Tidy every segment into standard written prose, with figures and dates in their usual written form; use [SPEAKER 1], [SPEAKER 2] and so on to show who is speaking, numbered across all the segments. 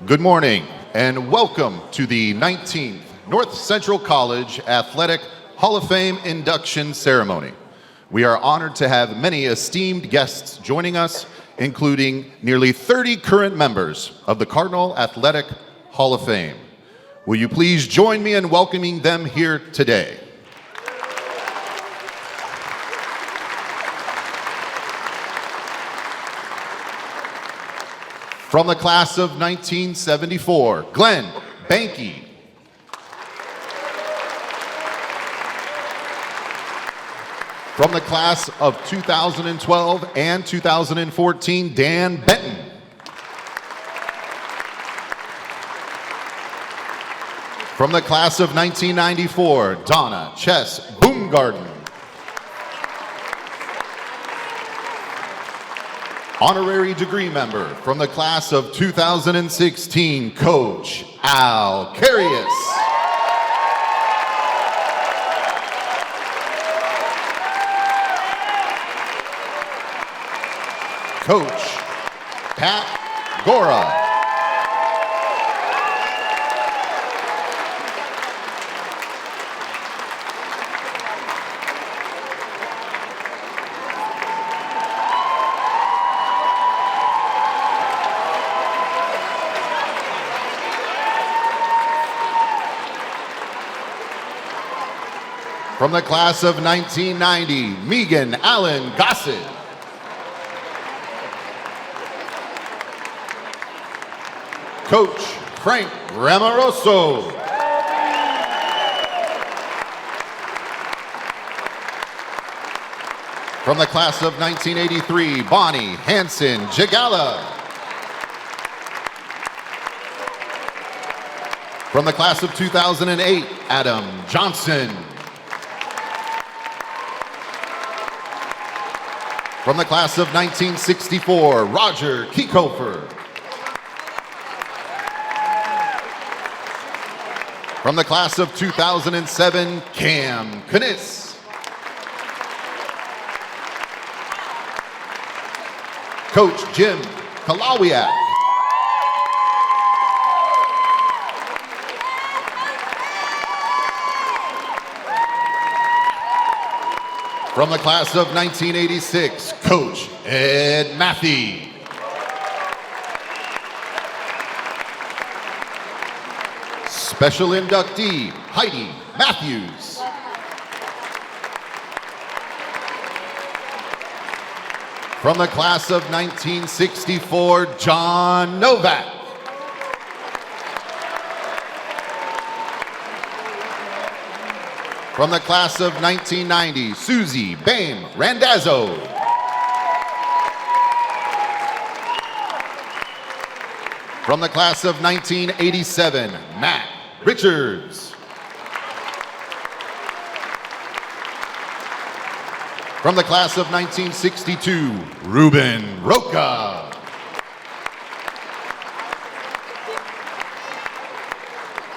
[SPEAKER 1] Good morning and welcome to the 19th North Central College Athletic Hall of Fame induction ceremony. We are honored to have many esteemed guests joining us, including nearly 30 current members of the Cardinal Athletic Hall of Fame. Will you please join me in welcoming them here today? From the class of 1974, Glenn Banky. From the class of 2012 and 2014, Dan Benton. From the class of 1994, Donna Chess Boomgarden. Honorary degree member from the class of 2016, Coach Al Carius. Coach Pat Gora. From the class of 1990, Megan Allen Gossett. Coach Frank Ramoroso. From the class of 1983, Bonnie Hanson Jagala. From the class of 2008, Adam Johnson. From the class of 1964, Roger Kiekofer. From the class of 2007, Cam Kniss. Coach Jim Kalawiak. From the class of 1986, Coach Ed Matthey. Special inductee, Heidi Matthews. From the class of 1964, John Novak. From the class of 1990, Susie Bame Randazzo. From the class of 1987, Matt Richards. From the class of 1962, Ruben Roca.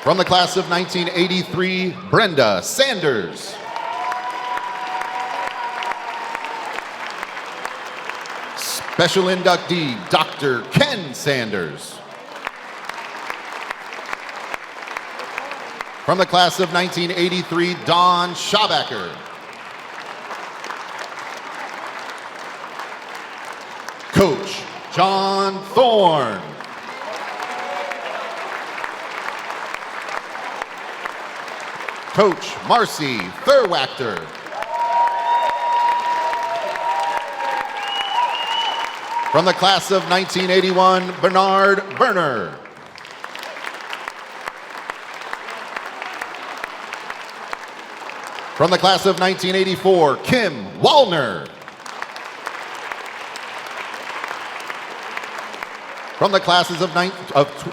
[SPEAKER 1] From the class of 1983, Brenda Sanders. Special inductee, Dr. Ken Sanders. From the class of 1983, Don Schabacker. Coach John Thorne. Coach Marcy Thurwachter. From the class of 1981, Bernard Berner. From the class of 1984, Kim Wallner. From the classes of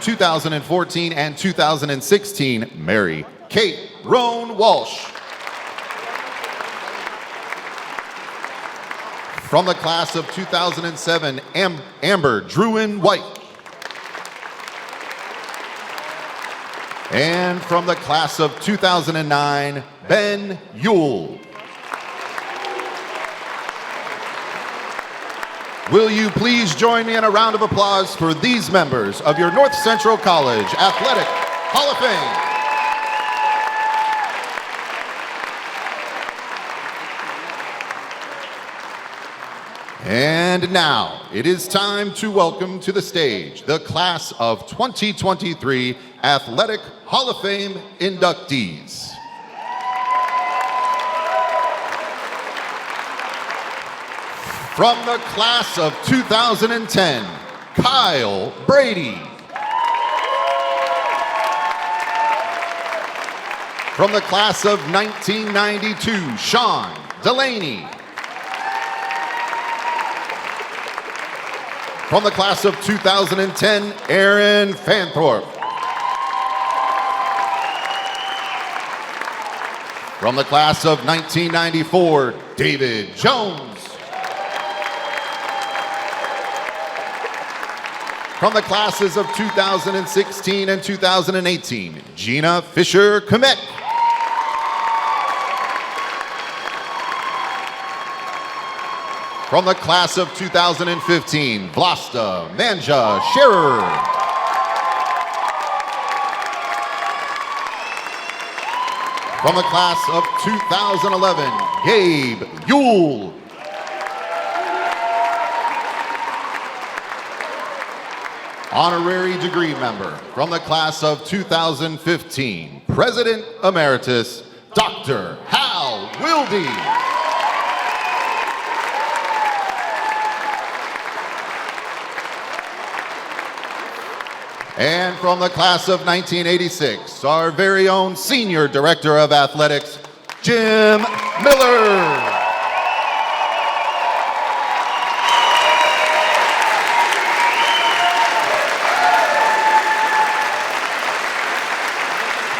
[SPEAKER 1] 2014 and 2016, Mary Kate Roan Walsh. From the class of 2007, Amber Druin White. And from the class of 2009, Ben Yule. will you please join me in a round of applause for these members of your North Central College Athletic Hall of Fame. And now, it is time to welcome to the stage the class of 2023 Athletic Hall of Fame inductees. From the class of 2010, Kyle Brady. From the class of 1992, Shawn Delaney. From the class of 2010, Aaron Fanthorpe. From the class of 1994, David Jones. From the classes of 2016 and 2018, Gina Fisher, Kmiec. From the class of 2015, Vlasta Manga Sherer. From the class of 2011, Gabe Yule. Honorary degree member from the class of 2015, President Emeritus, Dr. Hal Wiy. And from the class of 1986, our very own Senior Director of Athletics, Jim Miller.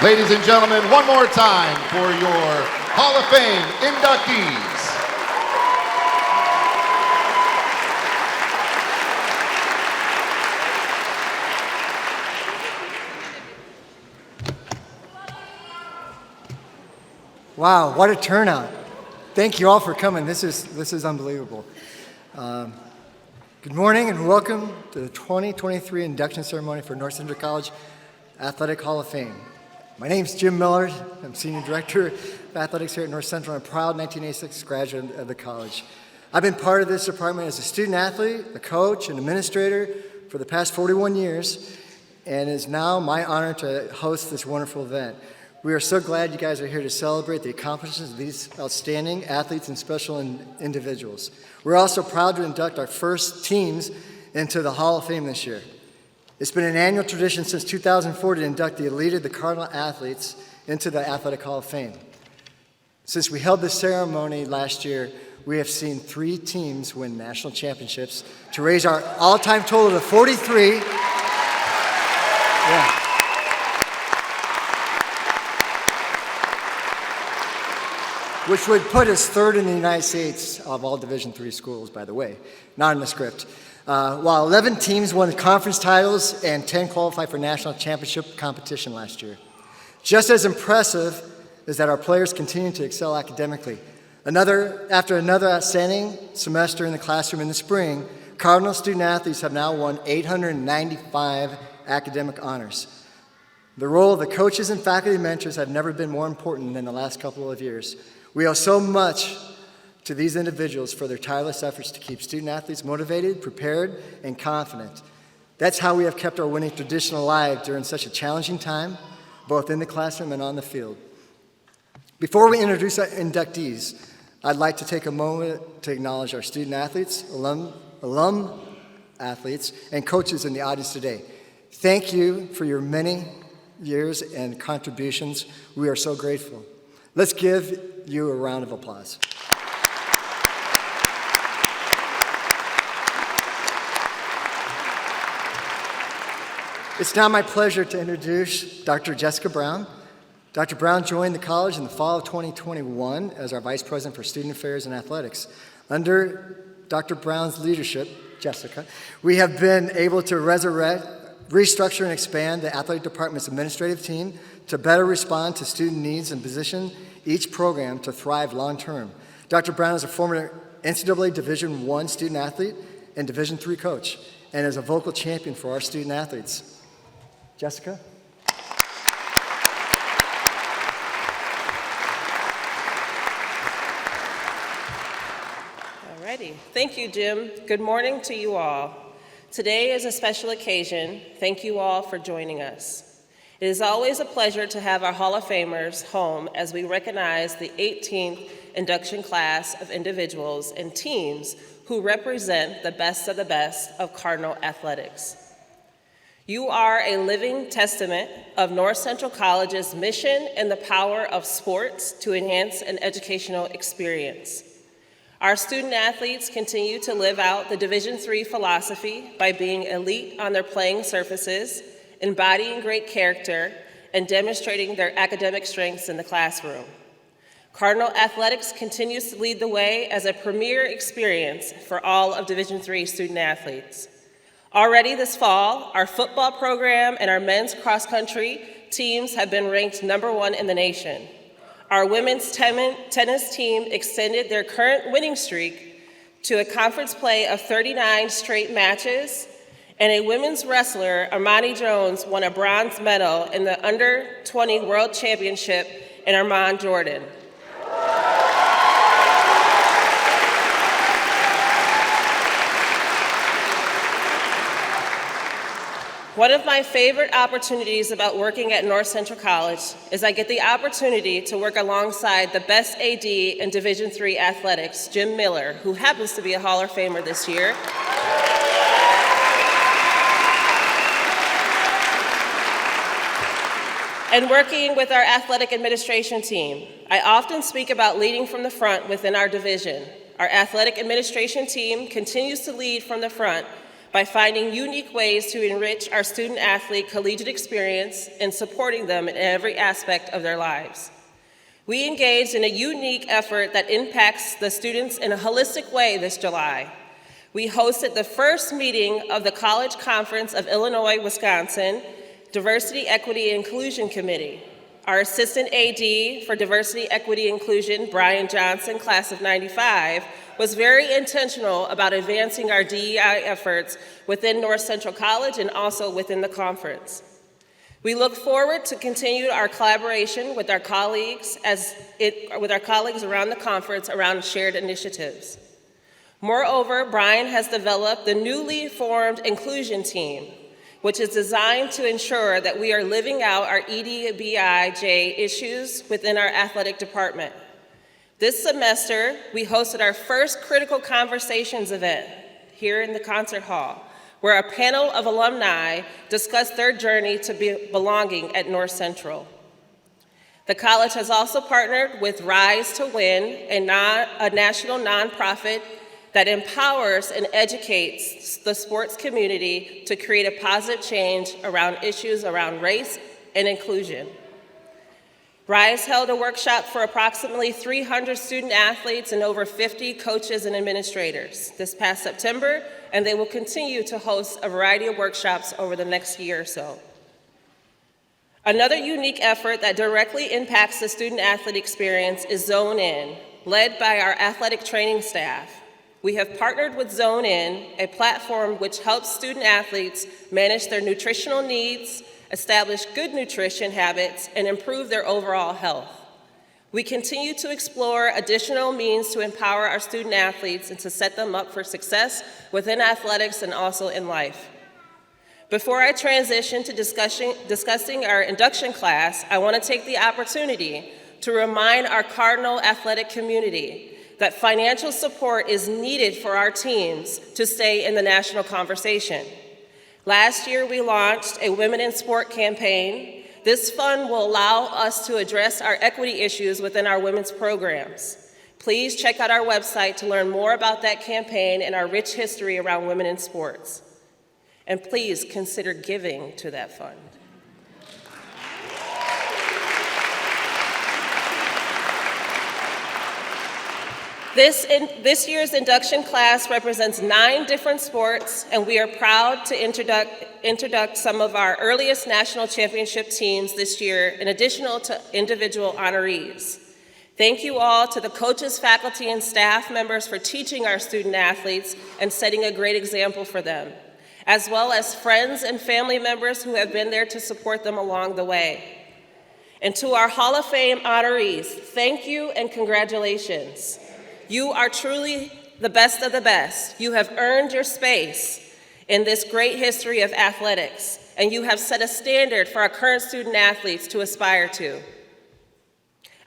[SPEAKER 1] Ladies and gentlemen, one more time for your Hall of Fame inductees.
[SPEAKER 2] Wow, what a turnout. Thank you all for coming. This is unbelievable. Good morning and welcome to the 2023 induction ceremony for North Central College Athletic Hall of Fame. My name's Jim Miller. I'm Senior Director of Athletics here at North Central. I'm a proud 1986 graduate of the college. I've been part of this department as a student athlete, a coach, and administrator for the past 41 years, and it is now my honor to host this wonderful event. We are so glad you guys are here to celebrate the accomplishments of these outstanding athletes and special individuals. We're also proud to induct our first teams into the Hall of Fame this year. It's been an annual tradition since 2004 to induct the elite of the Cardinal athletes into the Athletic Hall of Fame. Since we held this ceremony last year, we have seen 3 teams win national championships to raise our all-time total to 43. Yeah. Which would put us 3rd in the United States of all Division III schools, by the way, not in the script. While 11 teams won conference titles and 10 qualified for national championship competition last year. Just as impressive is that our players continue to excel academically. After another outstanding semester in the classroom in the spring, Cardinal student athletes have now won 895 academic honors. The role of the coaches and faculty mentors have never been more important than the last couple of years. We owe so much to these individuals for their tireless efforts to keep student athletes motivated, prepared, and confident. That's how we have kept our winning tradition alive during such a challenging time, both in the classroom and on the field. Before we introduce our inductees, I'd like to take a moment to acknowledge our student athletes, alum athletes, and coaches in the audience today. Thank you for your many years and contributions. We are so grateful. Let's give you a round of applause. It's now my pleasure to introduce Dr. Jessica Brown. Dr. Brown joined the college in the fall of 2021 as our Vice President for Student Affairs and Athletics. Under Dr. Brown's leadership, Jessica, we have been able to restructure and expand the athletic department's administrative team to better respond to student needs and position each program to thrive long-term. Dr. Brown is a former NCAA Division I student athlete and Division III coach, and is a vocal champion for our student athletes. Jessica?
[SPEAKER 3] Alrighty. Thank you, Jim. Good morning to you all. Today is a special occasion. Thank you all for joining us. It is always a pleasure to have our Hall of Famers home as we recognize the 18th induction class of individuals and teams who represent the best of Cardinal athletics. You are a living testament of North Central College's mission and the power of sports to enhance an educational experience. Our student athletes continue to live out the Division III philosophy by being elite on their playing surfaces, embodying great character, and demonstrating their academic strengths in the classroom. Cardinal Athletics continues to lead the way as a premier experience for all of Division III student athletes. Already this fall, our football program and our men's cross-country teams have been ranked #1 in the nation. Our women's tennis team extended their current winning streak to a conference play of 39 straight matches, and a women's wrestler, Armani Jones, won a bronze medal in the Under-20 World Championship in Amman, Jordan. One of my favorite opportunities about working at North Central College is I get the opportunity to work alongside the best AD in Division III athletics, Jim Miller, who happens to be a Hall of Famer this year. And working with our athletic administration team. I often speak about leading from the front within our division. Our athletic administration team continues to lead from the front by finding unique ways to enrich our student athlete collegiate experience and supporting them in every aspect of their lives. We engaged in a unique effort that impacts the students in a holistic way this July. We hosted the first meeting of the College Conference of Illinois-Wisconsin Diversity, Equity, and Inclusion Committee. Our Assistant AD for Diversity, Equity, Inclusion, Brian Johnson, class of '95, was very intentional about advancing our DEI efforts within North Central College and also within the conference. We look forward to continue our collaboration with our colleagues around the conference around shared initiatives. Moreover, Brian has developed the newly formed inclusion team, which is designed to ensure that we are living out our EDBIJ issues within our athletic department. This semester, we hosted our first Critical Conversations event here in the concert hall, where a panel of alumni discussed their journey to belonging at North Central. The college has also partnered with Rise to Win, a national nonprofit that empowers and educates the sports community to create a positive change around issues around race and inclusion. Rise held a workshop for approximately 300 student athletes and over 50 coaches and administrators this past September, and they will continue to host a variety of workshops over the next year or so. Another unique effort that directly impacts the student athlete experience is Zone In, led by our athletic training staff. We have partnered with Zone In, a platform which helps student athletes manage their nutritional needs, establish good nutrition habits, and improve their overall health. We continue to explore additional means to empower our student athletes and to set them up for success within athletics and also in life. Before I transition to discussing our induction class, I want to take the opportunity to remind our Cardinal athletic community that financial support is needed for our teams to stay in the national conversation. Last year, we launched a Women in Sport campaign. This fund will allow us to address our equity issues within our women's programs. Please check out our website to learn more about that campaign and our rich history around women in sports. And please consider giving to that fund. This year's induction class represents 9 different sports, and we are proud to introduce some of our earliest national championship teams this year, in addition to individual honorees. Thank you all to the coaches, faculty, and staff members for teaching our student athletes and setting a great example for them, as well as friends and family members who have been there to support them along the way. And to our Hall of Fame honorees, thank you and congratulations. You are truly the best of the best. You have earned your space in this great history of athletics, and you have set a standard for our current student athletes to aspire to.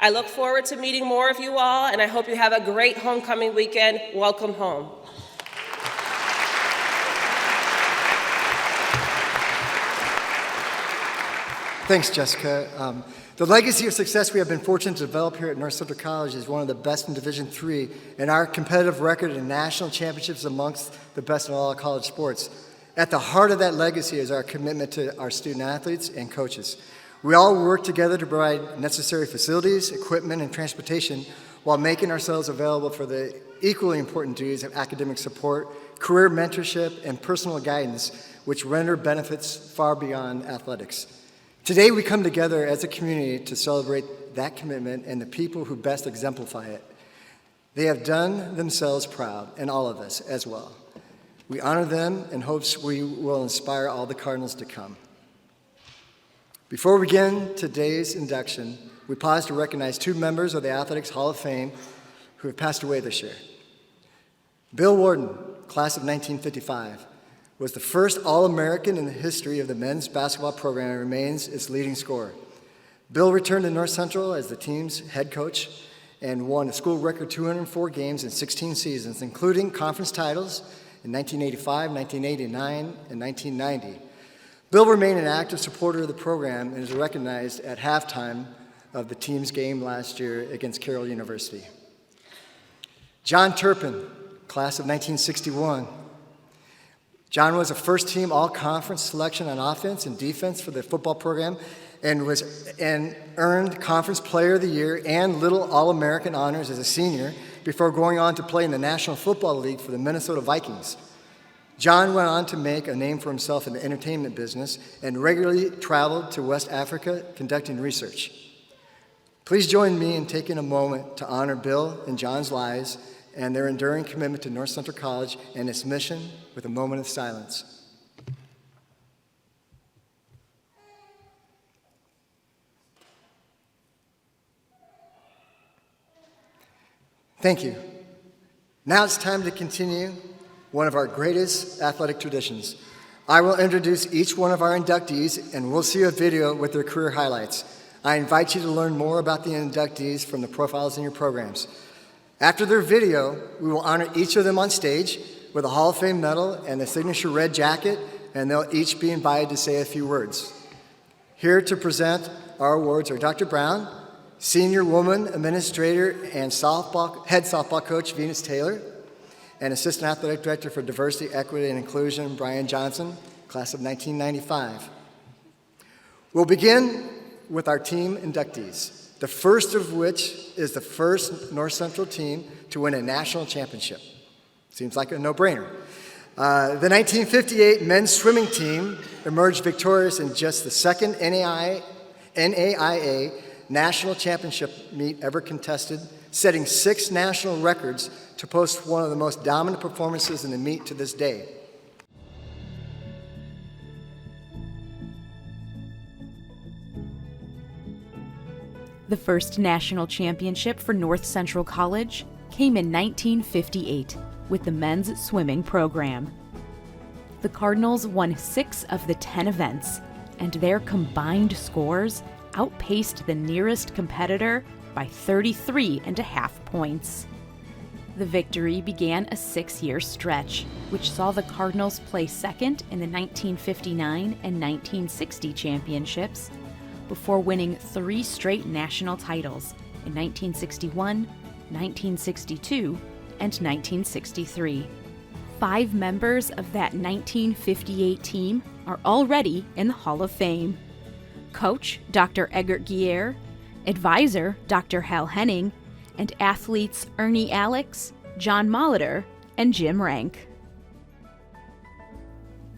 [SPEAKER 3] I look forward to meeting more of you all, and I hope you have a great homecoming weekend. Welcome home.
[SPEAKER 2] Thanks, Jessica. The legacy of success we have been fortunate to develop here at North Central College is one of the best in Division III, and our competitive record in national championships amongst the best in all college sports. At the heart of that legacy is our commitment to our student athletes and coaches. We all work together to provide necessary facilities, equipment, and transportation while making ourselves available for the equally important duties of academic support, career mentorship, and personal guidance, which render benefits far beyond athletics. Today, we come together as a community to celebrate that commitment and the people who best exemplify it. They have done themselves proud, and all of us as well. We honor them in hopes we will inspire all the Cardinals to come. Before we begin today's induction, we pause to recognize two members of the Athletics Hall of Fame who have passed away this year. Bill Warden, class of 1955, was the first All-American in the history of the men's basketball program and remains its leading scorer. Bill returned to North Central as the team's head coach and won a school record 204 games in 16 seasons, including conference titles in 1985, 1989, and 1990. Bill remained an active supporter of the program and is recognized at halftime of the team's game last year against Carroll University. John Turpin, class of 1961. John was a first-team all-conference selection on offense and defense for the football program and earned Conference Player of the Year and Little All-American honors as a senior before going on to play in the National Football League for the Minnesota Vikings. John went on to make a name for himself in the entertainment business and regularly traveled to West Africa conducting research. Please join me in taking a moment to honor Bill and John's lives and their enduring commitment to North Central College and its mission with a moment of silence. Thank you. Now it's time to continue one of our greatest athletic traditions. I will introduce each one of our inductees, and we'll see a video with their career highlights. I invite you to learn more about the inductees from the profiles in your programs. After their video, we will honor each of them on stage with a Hall of Fame medal and a signature red jacket, and they'll each be invited to say a few words. Here to present our awards are Dr. Brown, Senior Woman Administrator and Head Softball Coach Venus Taylor, and Assistant Athletic Director for Diversity, Equity, and Inclusion, Brian Johnson, class of 1995. We'll begin with our team inductees, the first of which is the first North Central team to win a national championship. Seems like a no-brainer. The 1958 men's swimming team emerged victorious in just the second NAIA national championship meet ever contested, setting 6 national records to post one of the most dominant performances in the meet to this day.
[SPEAKER 4] The first national championship for North Central College came in 1958 with the men's swimming program. The Cardinals won 6 of the 10 events, and their combined scores outpaced the nearest competitor by 33.5 points. The victory began a 6-year stretch, which saw the Cardinals place second in the 1959 and 1960 championships, before winning 3 straight national titles in 1961, 1962, and 1963. 5 members of that 1958 team are already in the Hall of Fame. Coach Dr. Eggert Gier, advisor Dr. Hal Henning, and athletes Ernie Alex, John Molitor, and Jim Rank.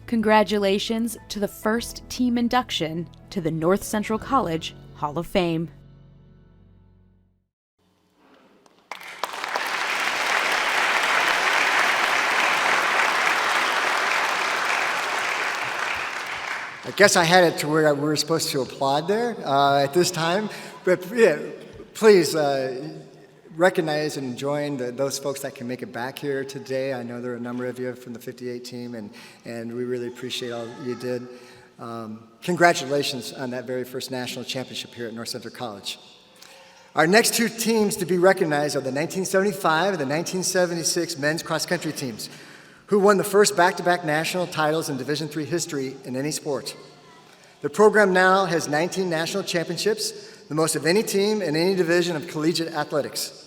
[SPEAKER 4] Congratulations to the first team induction to the North Central College Hall of Fame.
[SPEAKER 2] guess I had it to where we were supposed to applaud there at this time, but yeah, please recognize and join those folks that can make it back here today. I know there are a number of you from the 58 team, and we really appreciate all you did. Congratulations on that very first national championship here at North Central College. Our next two teams to be recognized are the 1975 and the 1976 men's cross-country teams, who won the first back-to-back national titles in Division III history in any sport. The program now has 19 national championships, the most of any team in any division of collegiate athletics.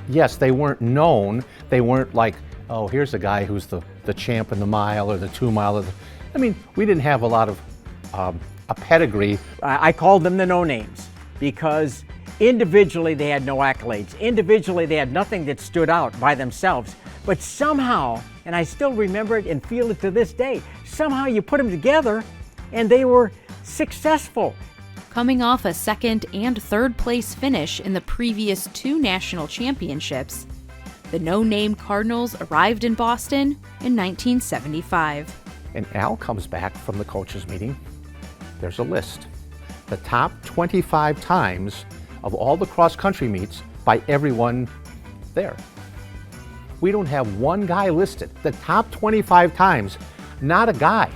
[SPEAKER 5] Yes, they weren't known. They weren't like, oh, here's a guy who's the champ in the mile or the 2 mile. I mean, we didn't have a lot of a pedigree.
[SPEAKER 6] I called them the no-names because individually they had no accolades. Individually they had nothing that stood out by themselves. But somehow, and I still remember it and feel it to this day, somehow you put them together and they were successful.
[SPEAKER 4] Coming off a second and third place finish in the previous 2 national championships, the no-name Cardinals arrived in Boston in 1975.
[SPEAKER 5] And Al comes back from the coaches meeting. There's a list. The top 25 times of all the cross-country meets by everyone there. We don't have one guy listed. The top 25 times, not a guy.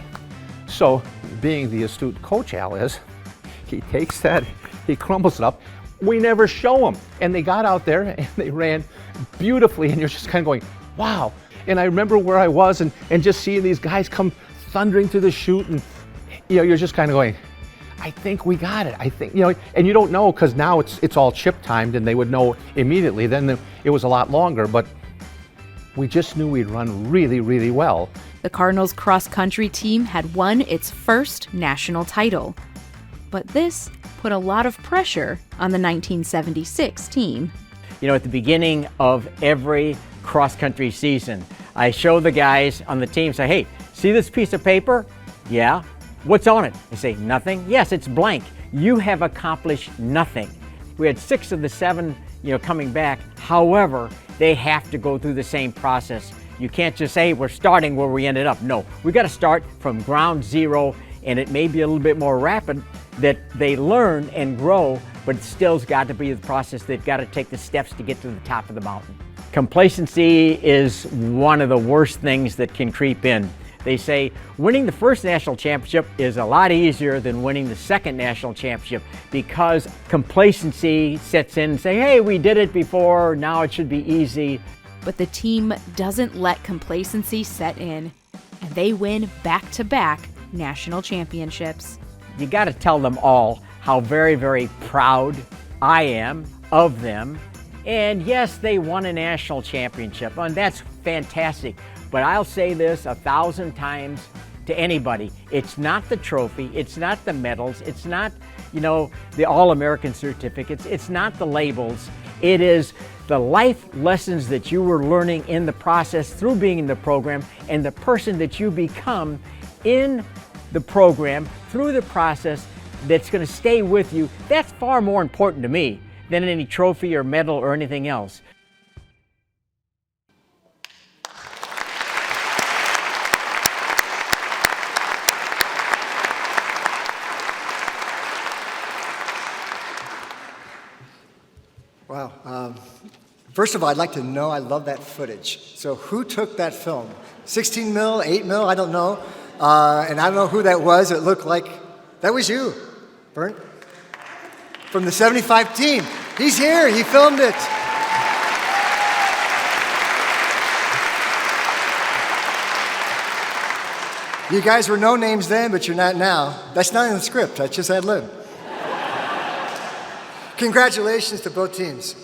[SPEAKER 5] So, being the astute coach Al is, he takes that, he crumbles it up. We never show them. And they got out there and they ran beautifully, and you're just kind of going, wow. And I remember where I was and just seeing these guys come thundering through the chute, and you're just kind of going, I think we got it. I think, and you don't know because now it's all chip timed and they would know immediately. Then it was a lot longer, but we just knew we'd run really, really well.
[SPEAKER 4] The Cardinals cross-country team had won its first national title. But this put a lot of pressure on the 1976 team.
[SPEAKER 6] At the beginning of every cross-country season, I show the guys on the team, say, hey, see this piece of paper? Yeah. What's on it? They say, nothing. Yes, it's blank. You have accomplished nothing. We had 6 of the 7, coming back. However, they have to go through the same process. You can't just say, we're starting where we ended up. No, we got to start from ground zero, and it may be a little bit more rapid that they learn and grow, but it still's got to be the process. They've got to take the steps to get to the top of the mountain. Complacency is one of the worst things that can creep in. They say winning the first national championship is a lot easier than winning the second national championship because complacency sets in and say, hey, we did it before, now it should be easy.
[SPEAKER 4] But the team doesn't let complacency set in, and they win back-to-back national championships.
[SPEAKER 6] You got to tell them all how very, very proud I am of them. And yes, they won a national championship, and that's fantastic. But I'll say this 1,000 times to anybody. It's not the trophy, it's not the medals, it's not, the All-American certificates, it's not the labels. It is the life lessons that you were learning in the process through being in the program and the person that you become in the program through the process that's going to stay with you. That's far more important to me than any trophy or medal or anything else.
[SPEAKER 2] Wow. First of all, I'd like to know, I love that footage. So who took that film? 16 mil, 8 mil, I don't know. And I don't know who that was. It looked like, that was you, Bernd, from the 75 team. He's here, he filmed it. You guys were no names then, but you're not now. That's not in the script, that's just ad lib. Congratulations to both teams.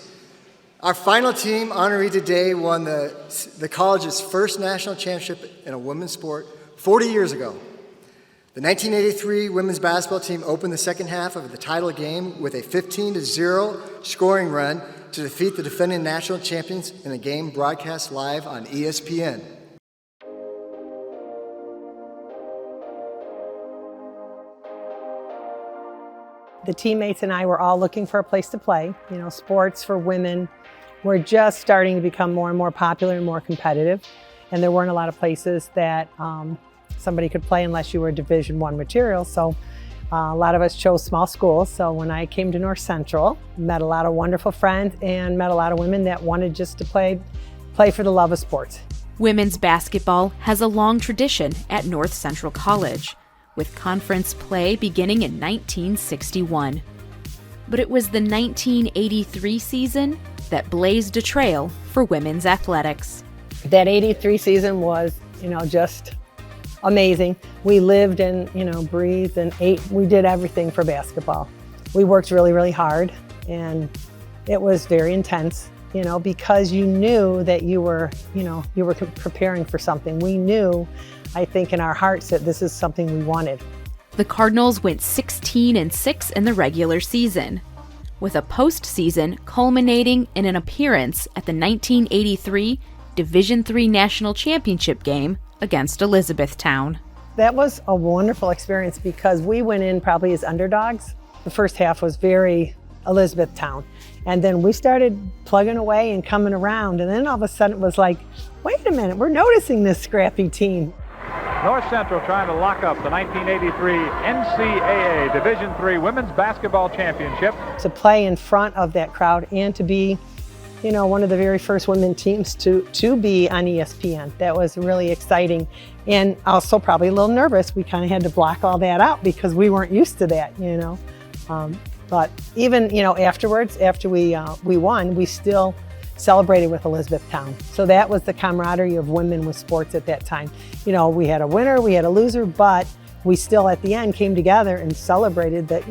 [SPEAKER 2] Our final team honoree today won the college's first national championship in a women's sport 40 years ago. The 1983 women's basketball team opened the second half of the title game with a 15-0 scoring run to defeat the defending national champions in a game broadcast live on ESPN.
[SPEAKER 7] The teammates and I were all looking for a place to play. Sports for women were just starting to become more and more popular and more competitive. And there weren't a lot of places that somebody could play unless you were Division I material. So a lot of us chose small schools. So when I came to North Central, met a lot of wonderful friends and met a lot of women that wanted just to play for the love of sports.
[SPEAKER 4] Women's basketball has a long tradition at North Central College, with conference play beginning in 1961. But it was the 1983 season that blazed a trail for women's athletics.
[SPEAKER 7] That 83 season was, just amazing. We lived and, breathed and ate. We did everything for basketball. We worked really, really hard, and it was very intense, because you knew that you were preparing for something. We knew, I think, in our hearts that this is something we wanted.
[SPEAKER 4] The Cardinals went 16-6 in the regular season, with a postseason culminating in an appearance at the 1983 Division III National Championship game against Elizabethtown.
[SPEAKER 7] That was a wonderful experience because we went in probably as underdogs. The first half was very Elizabethtown. And then we started plugging away and coming around. And then all of a sudden it was like, wait a minute, we're noticing this scrappy team.
[SPEAKER 8] North Central trying to lock up the 1983 NCAA Division III Women's Basketball Championship.
[SPEAKER 7] To play in front of that crowd and to be, one of the very first women teams to be on ESPN. That was really exciting. And also probably a little nervous. We kind of had to block all that out because we weren't used to that, But even, afterwards, after we won, we still celebrated with Elizabethtown. So that was the camaraderie of women with sports at that time. We had a winner, we had a loser, but we still at the end came together and celebrated that,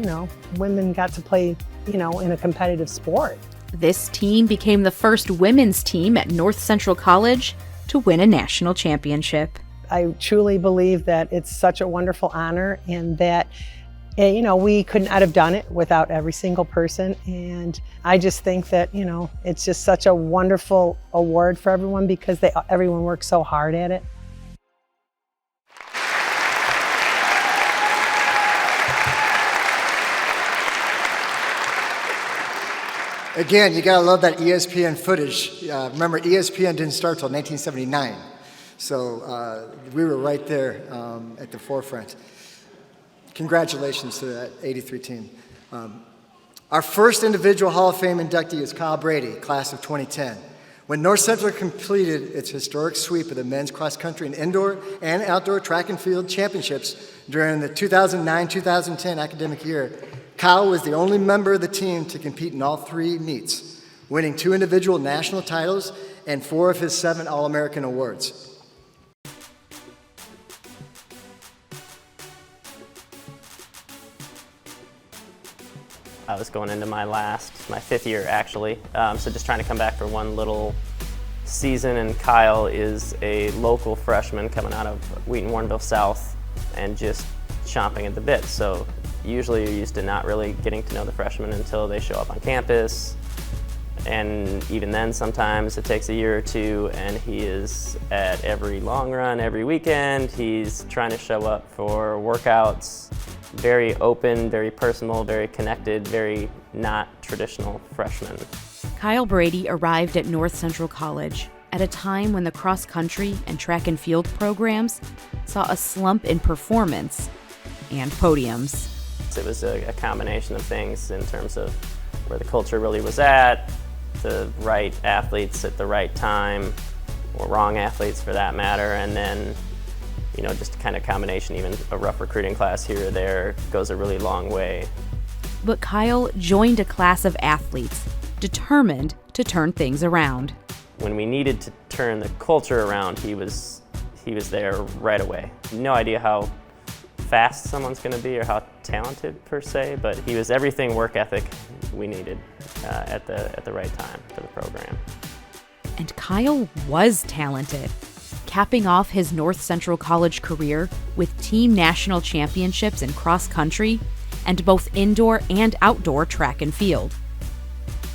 [SPEAKER 7] women got to play, in a competitive sport.
[SPEAKER 4] This team became the first women's team at North Central College to win a national championship.
[SPEAKER 7] I truly believe that it's such a wonderful honor and that we could not have done it without every single person. And I just think that, it's just such a wonderful award for everyone because everyone works so hard at it.
[SPEAKER 2] Again, you gotta love that ESPN footage. Remember, ESPN didn't start till 1979. So we were right there at the forefront. Congratulations to that 83 team. Our first individual Hall of Fame inductee is Kyle Brady, class of 2010. When North Central completed its historic sweep of the men's cross country and indoor and outdoor track and field championships during the 2009-2010 academic year, Kyle was the only member of the team to compete in all three meets, winning 2 individual national titles and 4 of his 7 All-American awards.
[SPEAKER 9] I was going into my 5th year actually, so just trying to come back for one little season, and Kyle is a local freshman coming out of Wheaton-Warrenville South and just chomping at the bit. So usually you're used to not really getting to know the freshmen until they show up on campus, and even then sometimes it takes a year or two, and he is at every long run, every weekend. He's trying to show up for workouts. Very open, very personal, very connected, very not traditional freshman.
[SPEAKER 4] Kyle Brady arrived at North Central College at a time when the cross-country and track and field programs saw a slump in performance and podiums.
[SPEAKER 9] It was a combination of things in terms of where the culture really was at, the right athletes at the right time, or wrong athletes for that matter, and then just a kind of combination, even a rough recruiting class here or there goes a really long way.
[SPEAKER 4] But Kyle joined a class of athletes determined to turn things around.
[SPEAKER 9] When we needed to turn the culture around, he was there right away. No idea how fast someone's going to be or how talented per se, but he was everything work ethic we needed at the right time for the program.
[SPEAKER 4] And Kyle was talented, capping off his North Central College career with team national championships in cross country and both indoor and outdoor track and field.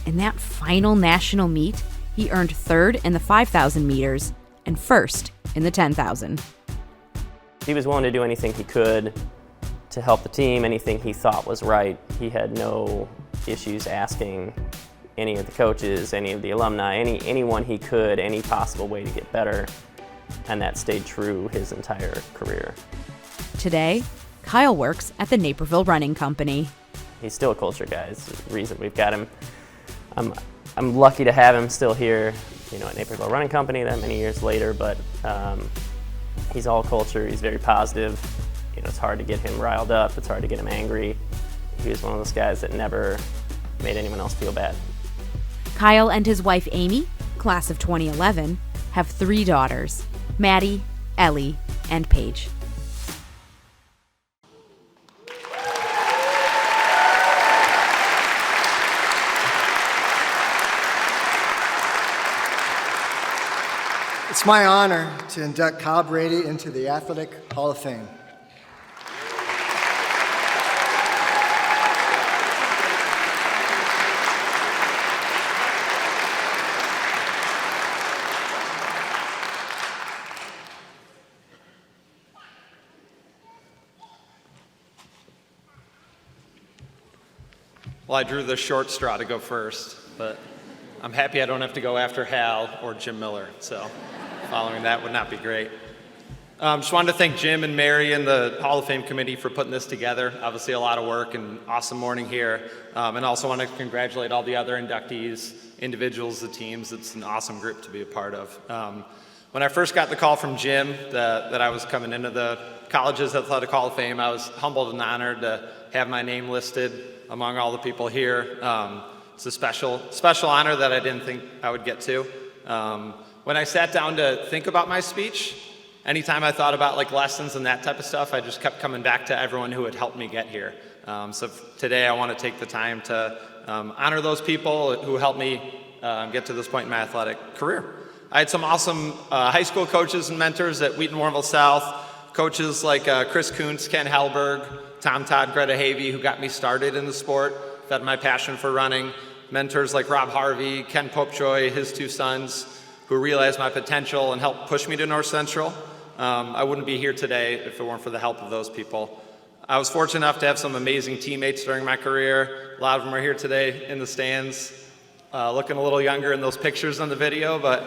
[SPEAKER 4] In that final national meet, he earned 3rd in the 5,000 meters and 1st in the 10,000.
[SPEAKER 9] He was willing to do anything he could to help the team, anything he thought was right. He had no issues asking any of the coaches, any of the alumni, anyone he could, any possible way to get better, and that stayed true his entire career.
[SPEAKER 4] Today, Kyle works at the Naperville Running Company.
[SPEAKER 9] He's still a culture guy. It's the reason we've got him. I'm lucky to have him still here, at Naperville Running Company that many years later, but he's all culture. He's very positive. It's hard to get him riled up. It's hard to get him angry. He was one of those guys that never made anyone else feel bad.
[SPEAKER 4] Kyle and his wife Amy, class of 2011, have 3 daughters, Maddie, Ellie, and Paige.
[SPEAKER 2] It's my honor to induct Kyle Brady into the Athletic Hall of Fame.
[SPEAKER 10] Well, I drew the short straw to go first, but I'm happy I don't have to go after Hal or Jim Miller, so following that would not be great. Just wanted to thank Jim and Mary and the Hall of Fame committee for putting this together. Obviously a lot of work and awesome morning here. And also want to congratulate all the other inductees, individuals, the teams. It's an awesome group to be a part of. When I first got the call from Jim that I was coming into the college's Athletic Hall of Fame, I was humbled and honored to have my name listed among all the people here. It's a special honor that I didn't think I would get to. When I sat down to think about my speech, anytime I thought about lessons and that type of stuff, I just kept coming back to everyone who had helped me get here. So today I want to take the time to honor those people who helped me get to this point in my athletic career. I had some awesome high school coaches and mentors at Wheaton Warrenville South, coaches like Chris Kuntz, Ken Hellberg, Tom Todd, Greta Havey, who got me started in the sport, fed my passion for running. Mentors like Rob Harvey, Ken Popejoy, his 2 sons, who realized my potential and helped push me to North Central. I wouldn't be here today if it weren't for the help of those people. I was fortunate enough to have some amazing teammates during my career. A lot of them are here today in the stands, looking a little younger in those pictures on the video, but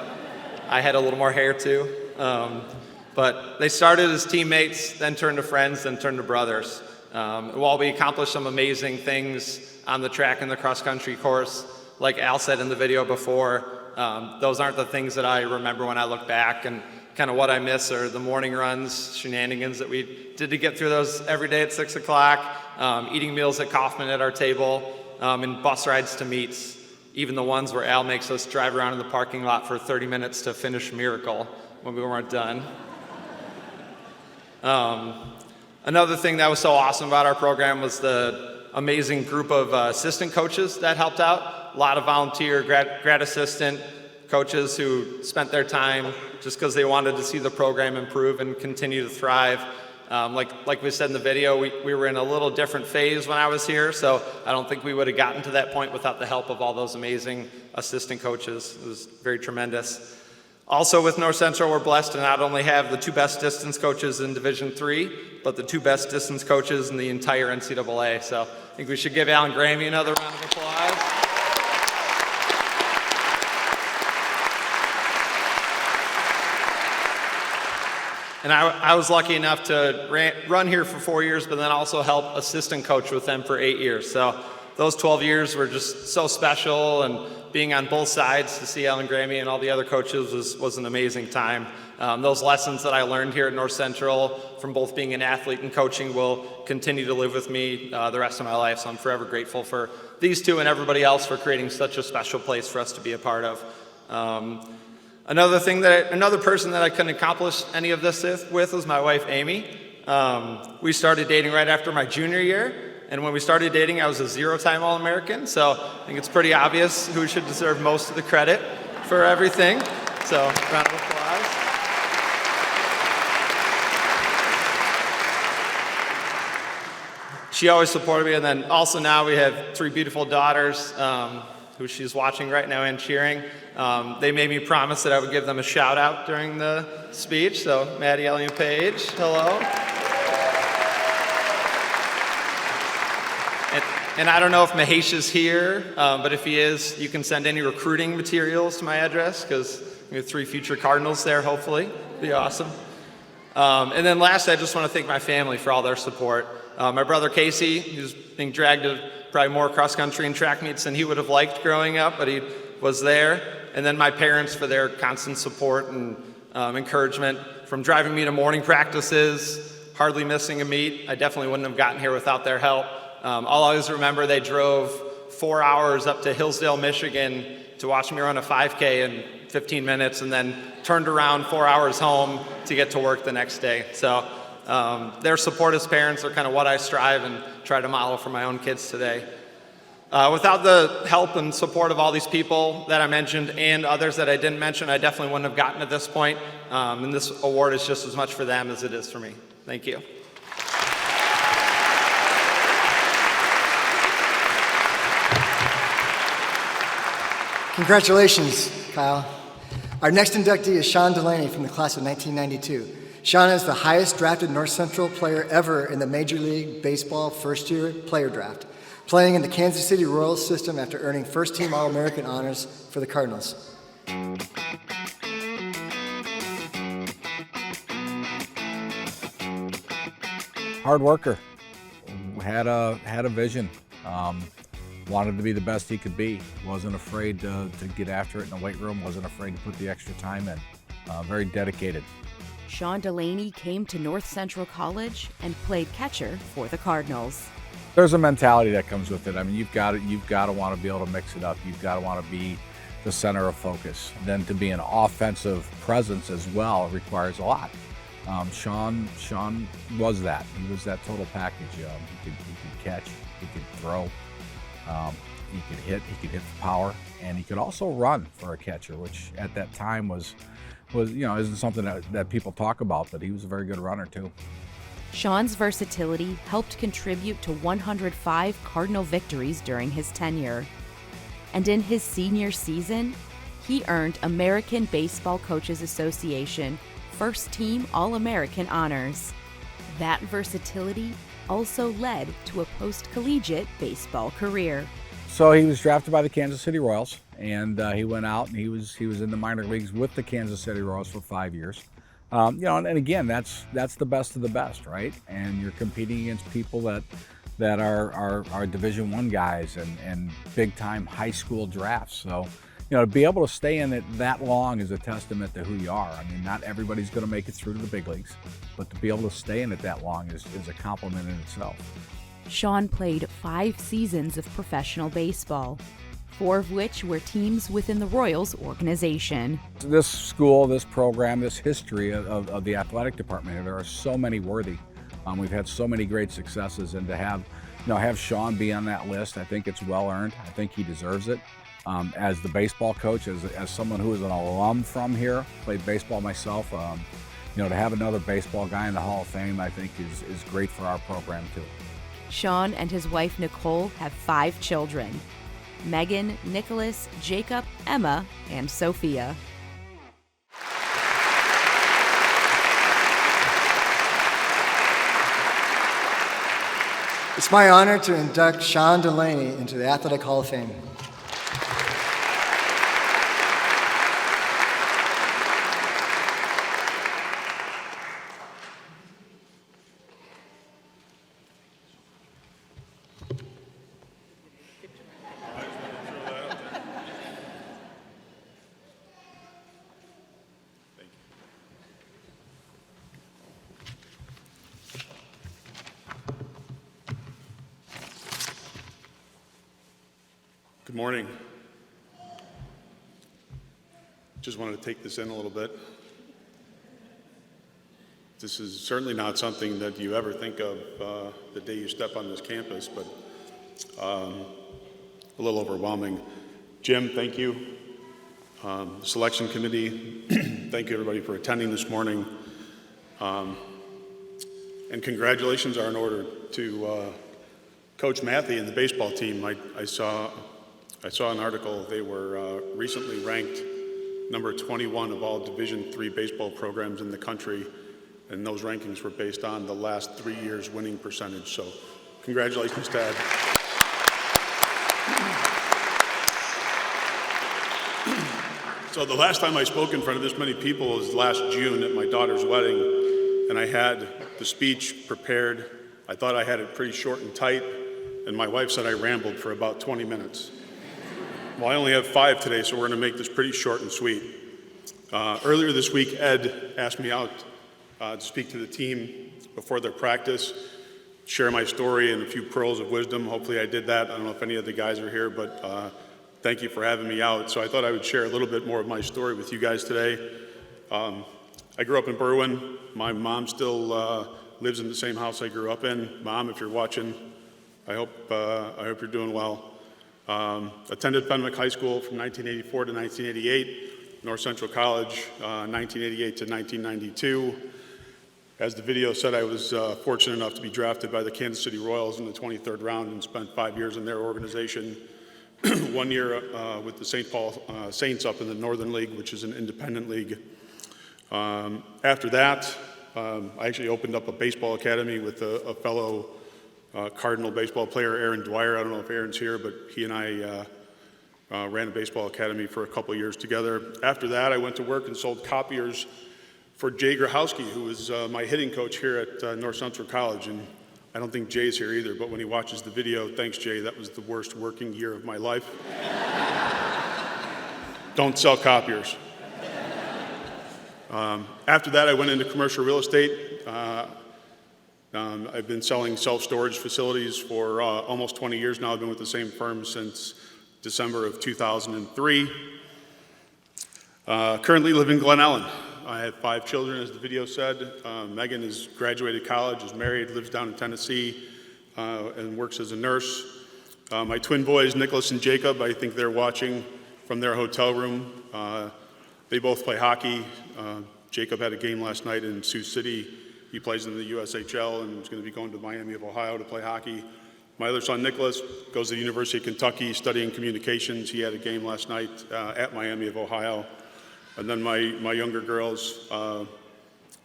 [SPEAKER 10] I had a little more hair too. But they started as teammates, then turned to friends, then turned to brothers. While we accomplished some amazing things on the track and the cross-country course, like Al said in the video before, those aren't the things that I remember when I look back, and kind of what I miss are the morning runs, shenanigans that we did to get through those every day at 6 o'clock, eating meals at Kaufman at our table, and bus rides to meets, even the ones where Al makes us drive around in the parking lot for 30 minutes to finish Miracle when we weren't done. Another thing that was so awesome about our program was the amazing group of assistant coaches that helped out. A lot of volunteer grad assistant coaches who spent their time just because they wanted to see the program improve and continue to thrive. Like we said in the video, we were in a little different phase when I was here, so I don't think we would have gotten to that point without the help of all those amazing assistant coaches. It was very tremendous. Also with North Central, we're blessed to not only have the 2 best distance coaches in Division III, but the 2 best distance coaches in the entire NCAA. So I think we should give Alan Grammy another round of applause. And I was lucky enough to run here for 4 years, but then also help assistant coach with them for 8 years. So those 12 years were just so special, and being on both sides to see Alan Grammy and all the other coaches was an amazing time. Those lessons that I learned here at North Central from both being an athlete and coaching will continue to live with me the rest of my life. So I'm forever grateful for these 2 and everybody else for creating such a special place for us to be a part of. Another person that I couldn't accomplish any of this with was my wife, Amy. We started dating right after my junior year. And when we started dating, I was a 0-time All-American, so I think it's pretty obvious who should deserve most of the credit for everything. So, round of applause. She always supported me, and then also now we have 3 beautiful daughters who she's watching right now and cheering. They made me promise that I would give them a shout out during the speech, so Maddie, Ellie, and Paige, hello. And I don't know if Mahesh is here, but if he is, you can send any recruiting materials to my address, because we have 3 future Cardinals there, hopefully. Be awesome. And then last, I just want to thank my family for all their support. My brother Casey, who's being dragged to probably more cross-country and track meets than he would have liked growing up, but he was there. And then my parents for their constant support and encouragement, from driving me to morning practices, hardly missing a meet. I definitely wouldn't have gotten here without their help. I'll always remember they drove 4 hours up to Hillsdale, Michigan to watch me run a 5K in 15 minutes, and then turned around 4 hours home to get to work the next day. So their support as parents are kind of what I strive and try to model for my own kids today. Without the help and support of all these people that I mentioned and others that I didn't mention, I definitely wouldn't have gotten to this point. And this award is just as much for them as it is for me. Thank you.
[SPEAKER 2] Congratulations, Kyle. Our next inductee is Shawn Delaney from the class of 1992. Shawn is the highest drafted North Central player ever in the Major League Baseball first-year player draft, playing in the Kansas City Royals system after earning first-team All-American honors for the Cardinals.
[SPEAKER 11] Hard worker, had a vision, wanted to be the best he could be, wasn't afraid to get after it in the weight room, wasn't afraid to put the extra time in, very dedicated.
[SPEAKER 4] Shawn Delaney came to North Central College and played catcher for the Cardinals.
[SPEAKER 11] There's a mentality that comes with it. I mean, you've got to want to be able to mix it up. You've got to want to be the center of focus. Then to be an offensive presence as well requires a lot. Shawn was that. He was that total package. He could catch, he could throw, he could hit for power, and he could also run for a catcher, which at that time was isn't something that people talk about, but he was a very good runner too.
[SPEAKER 4] Shawn's versatility helped contribute to 105 Cardinal victories during his tenure. And in his senior season, he earned American Baseball Coaches Association First Team All-American honors. That versatility also led to a post-collegiate baseball career.
[SPEAKER 11] So he was drafted by the Kansas City Royals, and he went out and he was in the minor leagues with the Kansas City Royals for 5 years. And again, that's the best of the best, right? And you're competing against people that are Division I guys and big time high school drafts. So, to be able to stay in it that long is a testament to who you are. I mean, not everybody's going to make it through to the big leagues, but to be able to stay in it that long is a compliment in itself.
[SPEAKER 4] Shawn played 5 seasons of professional baseball, 4 of which were teams within the Royals organization.
[SPEAKER 11] This school, this program, this history of the athletic department, there are so many worthy. We've had so many great successes, and to have Shawn be on that list, I think it's well earned. I think he deserves it. As the baseball coach, as someone who is an alum from here, played baseball myself, to have another baseball guy in the Hall of Fame, I think is great for our program too.
[SPEAKER 4] Shawn and his wife Nicole have 5 children: Megan, Nicholas, Jacob, Emma, and Sophia.
[SPEAKER 2] It's my honor to induct Shawn Delaney into the Athletic Hall of Fame.
[SPEAKER 12] Good morning. Just wanted to take this in a little bit. This is certainly not something that you ever think of the day you step on this campus, but a little overwhelming. Jim, thank you. Selection committee, thank you everybody for attending this morning. And congratulations are in order to Coach Matthew and the baseball team. I saw an article. They were recently ranked number 21 of all Division III baseball programs in the country, and those rankings were based on the last 3 years' winning percentage. So congratulations, Dad. So the last time I spoke in front of this many people was last June at my daughter's wedding, and I had the speech prepared. I thought I had it pretty short and tight, and my wife said I rambled for about 20 minutes. Well, I only have 5 today, so we're going to make this pretty short and sweet. Earlier this week, Ed asked me out to speak to the team before their practice, share my story and a few pearls of wisdom. Hopefully I did that. I don't know if any of the guys are here, but thank you for having me out. So I thought I would share a little bit more of my story with you guys today. I grew up in Berwyn. My mom still lives in the same house I grew up in. Mom, if you're watching, I hope you're doing well. Attended Kmiec High School from 1984 to 1988, North Central College, 1988 to 1992. As the video said, I was fortunate enough to be drafted by the Kansas City Royals in the 23rd round and spent 5 years in their organization. 1 year with the St. Paul Saints up in the Northern League, which is an independent league. After that, I actually opened up a baseball academy with a fellow Cardinal baseball player, Aaron Dwyer. I don't know if Aaron's here, but he and I ran a baseball academy for a couple years together. After that, I went to work and sold copiers for Jay Grahowski, who was my hitting coach here at North Central College. And I don't think Jay's here either, but when he watches the video, thanks, Jay, that was the worst working year of my life. Don't sell copiers. After that, I went into commercial real estate. I've been selling self-storage facilities for almost 20 years now. I've been with the same firm since December of 2003. Currently live in Glen Ellen. I have 5 children, as the video said. Megan has graduated college, is married, lives down in Tennessee, and works as a nurse. My twin boys, Nicholas and Jacob, I think they're watching from their hotel room. They both play hockey. Jacob had a game last night in Sioux City. He plays in the USHL and is going to be going to Miami of Ohio to play hockey. My other son, Nicholas, goes to the University of Kentucky studying communications. He had a game last night at Miami of Ohio. And then my younger girls,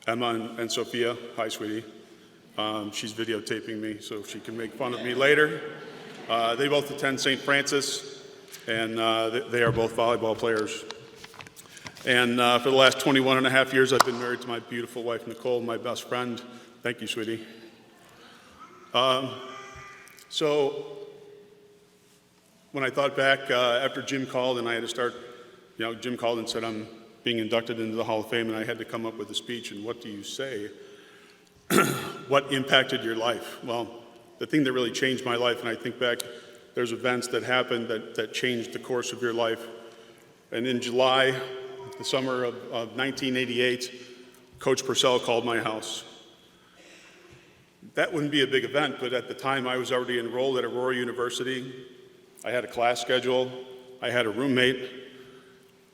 [SPEAKER 12] Emma and Sophia. Hi, sweetie. She's videotaping me so she can make fun of me later. They both attend St. Francis, and they are both volleyball players. And for the last 21 and a half years, I've been married to my beautiful wife, Nicole, my best friend. Thank you, sweetie. So when I thought back after Jim called and I had to start, Jim called and said, I'm being inducted into the Hall of Fame, and I had to come up with a speech, and what do you say? What impacted your life? Well, the thing that really changed my life, and I think back, there's events that happened that changed the course of your life. And in July, the summer of 1988, Coach Purcell called my house. That wouldn't be a big event, but at the time I was already enrolled at Aurora University. I had a class schedule. I had a roommate.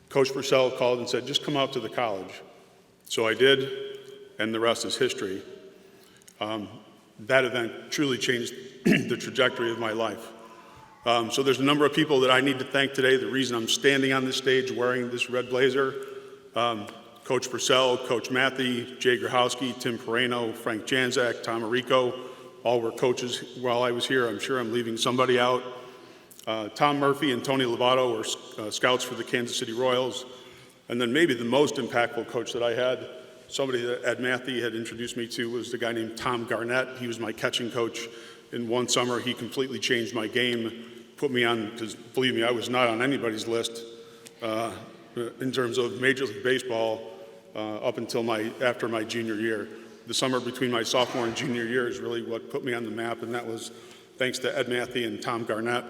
[SPEAKER 12] Coach Purcell called and said, just come out to the college. So I did, and the rest is history. That event truly changed the trajectory of my life. So there's a number of people that I need to thank today. The reason I'm standing on this stage wearing this red blazer, Coach Purcell, Coach Matthey, Jay Grahowski, Tim Perrano, Frank Janzak, Tom Arico, all were coaches while I was here. I'm sure I'm leaving somebody out. Tom Murphy and Tony Lovato were scouts for the Kansas City Royals. And then maybe the most impactful coach that I had, somebody that Ed Matthey had introduced me to, was the guy named Tom Garnett. He was my catching coach. In one summer, he completely changed my game, put me on, because believe me, I was not on anybody's list in terms of Major League Baseball up until after my junior year. The summer between my sophomore and junior year is really what put me on the map, and that was thanks to Ed Matthey and Tom Garnett.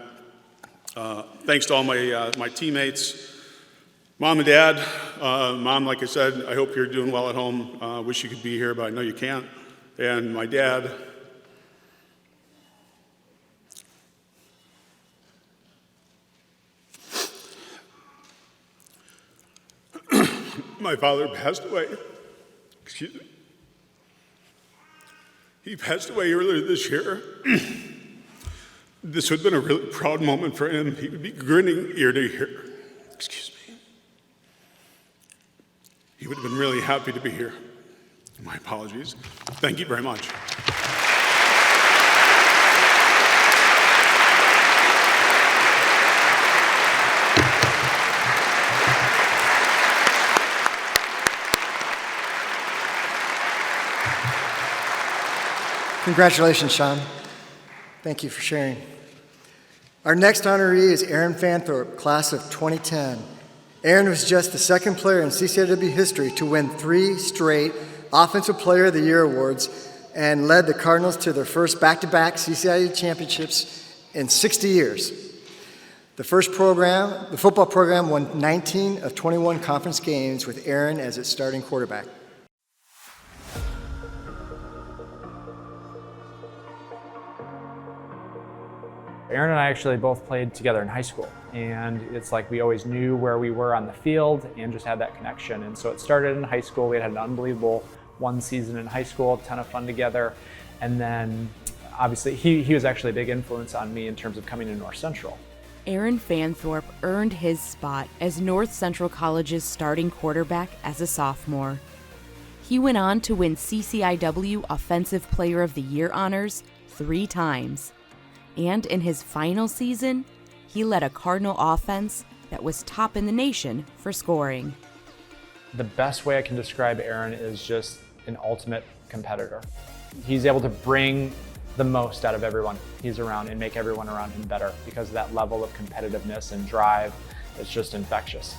[SPEAKER 12] Thanks to all my teammates, Mom and Dad. Mom, like I said, I hope you're doing well at home. Wish you could be here, but I know you can't. And my dad. My father passed away. Excuse me. He passed away earlier this year. This would have been a really proud moment for him. He would be grinning ear to ear. Excuse me. He would have been really happy to be here. My apologies. Thank you very much.
[SPEAKER 2] Congratulations, Sean. Thank you for sharing. Our next honoree is Aaron Fanthorpe, class of 2010. Aaron was just the second player in CCIW history to win 3 straight Offensive Player of the Year awards and led the Cardinals to their first back-to-back CCIW championships in 60 years. The football program won 19 of 21 conference games with Aaron as its starting quarterback.
[SPEAKER 13] Aaron and I actually both played together in high school, and it's like we always knew where we were on the field and just had that connection. And so it started in high school. We had an unbelievable 1 season in high school, a ton of fun together. And then obviously he was actually a big influence on me in terms of coming to North Central.
[SPEAKER 4] Aaron Fanthorpe earned his spot as North Central College's starting quarterback as a sophomore. He went on to win CCIW Offensive Player of the Year honors 3 times. And in his final season, he led a Cardinal offense that was top in the nation for scoring.
[SPEAKER 13] The best way I can describe Aaron is just an ultimate competitor. He's able to bring the most out of everyone he's around and make everyone around him better because of that level of competitiveness and drive. It's just infectious.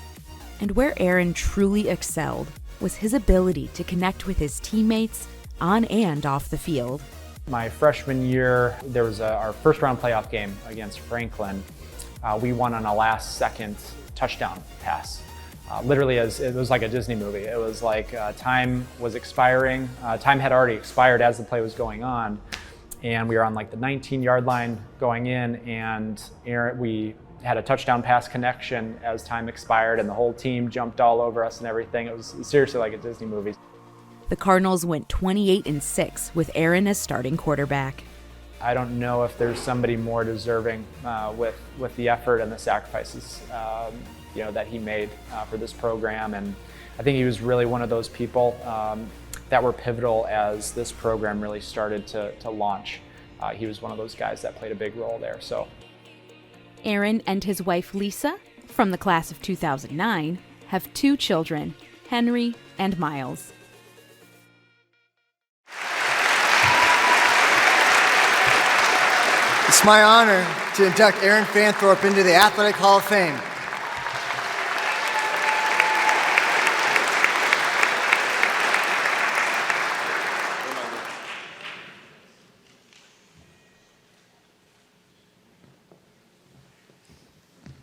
[SPEAKER 4] And where Aaron truly excelled was his ability to connect with his teammates on and off the field.
[SPEAKER 13] My freshman year, there was our first round playoff game against Franklin. We won on a last second touchdown pass. Literally, it was like a Disney movie. It was like time was expiring. Time had already expired as the play was going on. And we were on like the 19-yard line going in, and we had a touchdown pass connection as time expired, and the whole team jumped all over us and everything. It was seriously like a Disney movie.
[SPEAKER 4] The Cardinals went 28-6 with Aaron as starting quarterback.
[SPEAKER 13] I don't know if there's somebody more deserving with the effort and the sacrifices that he made for this program. And I think he was really one of those people that were pivotal as this program really started to launch. He was one of those guys that played a big role there. So,
[SPEAKER 4] Aaron and his wife Lisa, from the class of 2009, have 2 children, Henry and Miles.
[SPEAKER 2] It's my honor to induct Aaron Fanthorpe into the Athletic Hall of Fame.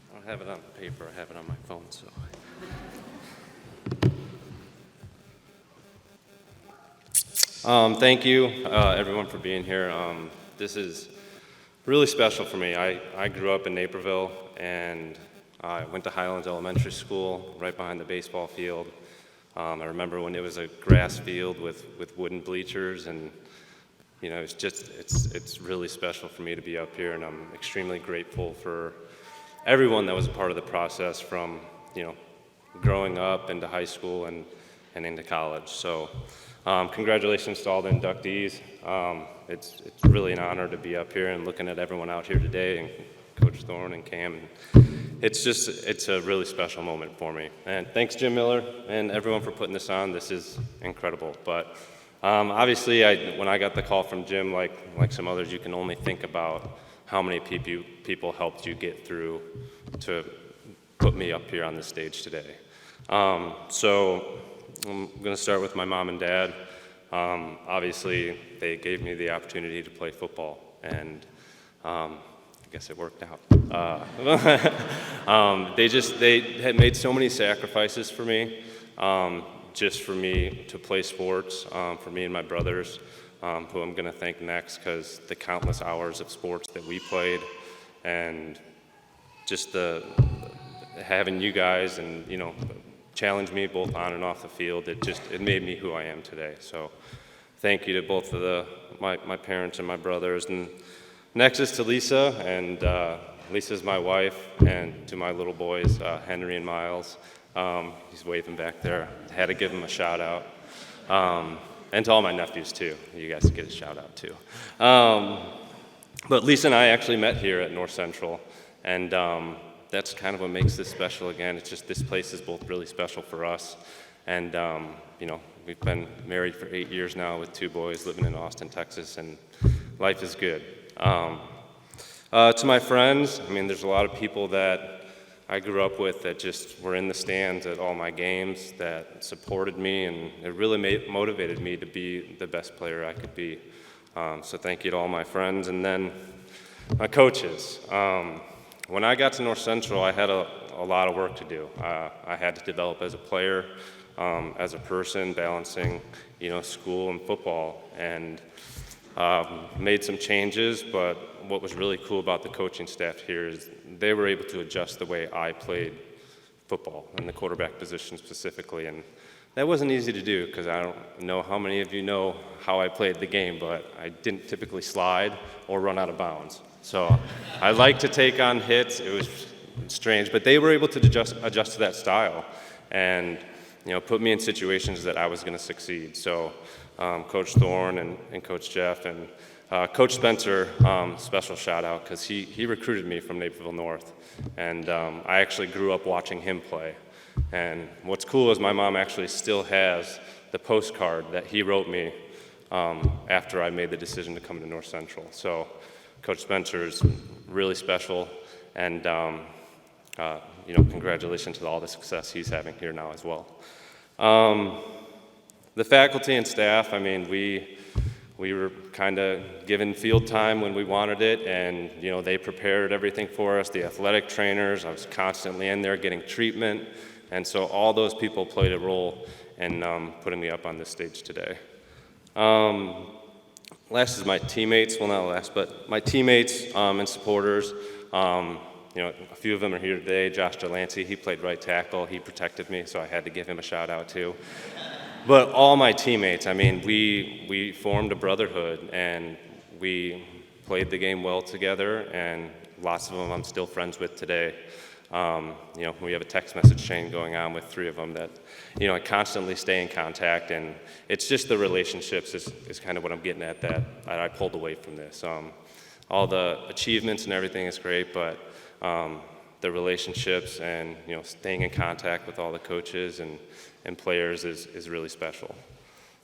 [SPEAKER 14] I don't have it on paper, I have it on my phone, so. Thank you, everyone, for being here. This is really special for me. I grew up in Naperville, and I went to Highlands Elementary School, right behind the baseball field. I remember when it was a grass field with wooden bleachers, and it's really special for me to be up here, and I'm extremely grateful for everyone that was a part of the process from growing up into high school and into college. So congratulations to all the inductees. It's really an honor to be up here and looking at everyone out here today, and Coach Thorne and Cam. And it's a really special moment for me. And thanks, Jim Miller and everyone, for putting this on. This is incredible. But obviously, when I got the call from Jim, like some others, you can only think about how many people helped you get through to put me up here on the stage today. So I'm going to start with my mom and dad. Obviously, they gave me the opportunity to play football, and I guess it worked out. They had made so many sacrifices for me, just for me to play sports, for me and my brothers, who I'm going to thank next, because the countless hours of sports that we played, and just having you guys and challenge me both on and off the field. It made me who I am today. So thank you to both of my parents and my brothers. And next is to Lisa, and Lisa's my wife, and to my little boys, Henry and Miles. He's waving back there. I had to give him a shout out. And to all my nephews too. You guys get a shout out too. But Lisa and I actually met here at North Central, and that's kind of what makes this special again. It's just this place is both really special for us, and we've been married for 8 years now with 2 boys, living in Austin, Texas, and life is good. To my friends, I mean, there's a lot of people that I grew up with that just were in the stands at all my games, that supported me, and it really motivated me to be the best player I could be. So thank you to all my friends. And then my coaches. When I got to North Central, I had a lot of work to do. I had to develop as a player, as a person, balancing, school and football, and made some changes. But what was really cool about the coaching staff here is they were able to adjust the way I played football, and the quarterback position specifically. And that wasn't easy to do, because I don't know how many of you know how I played the game, but I didn't typically slide or run out of bounds. So I like to take on hits. It was strange, but they were able to adjust to that style and put me in situations that I was going to succeed. So Coach Thorne and Coach Jeff and Coach Spencer, special shout out, because he recruited me from Naperville North, and I actually grew up watching him play. And what's cool is my mom actually still has the postcard that he wrote me after I made the decision to come to North Central. So Coach Spencer is really special, and congratulations to all the success he's having here now as well. The faculty and staff, I mean, we were kind of given field time when we wanted it, and they prepared everything for us. The athletic trainers, I was constantly in there getting treatment, and so all those people played a role in putting me up on this stage today. Last is my teammates. Well, not last, but my teammates and supporters. A few of them are here today. Josh Delancey, he played right tackle. He protected me, so I had to give him a shout out too. But all my teammates, I mean, we formed a brotherhood, and we played the game well together, and lots of them I'm still friends with today. We have a text message chain going on with 3 of them that, I constantly stay in contact, and it's just the relationships is kind of what I'm getting at that I pulled away from this. All the achievements and everything is great, but the relationships and, staying in contact with all the coaches and players is really special.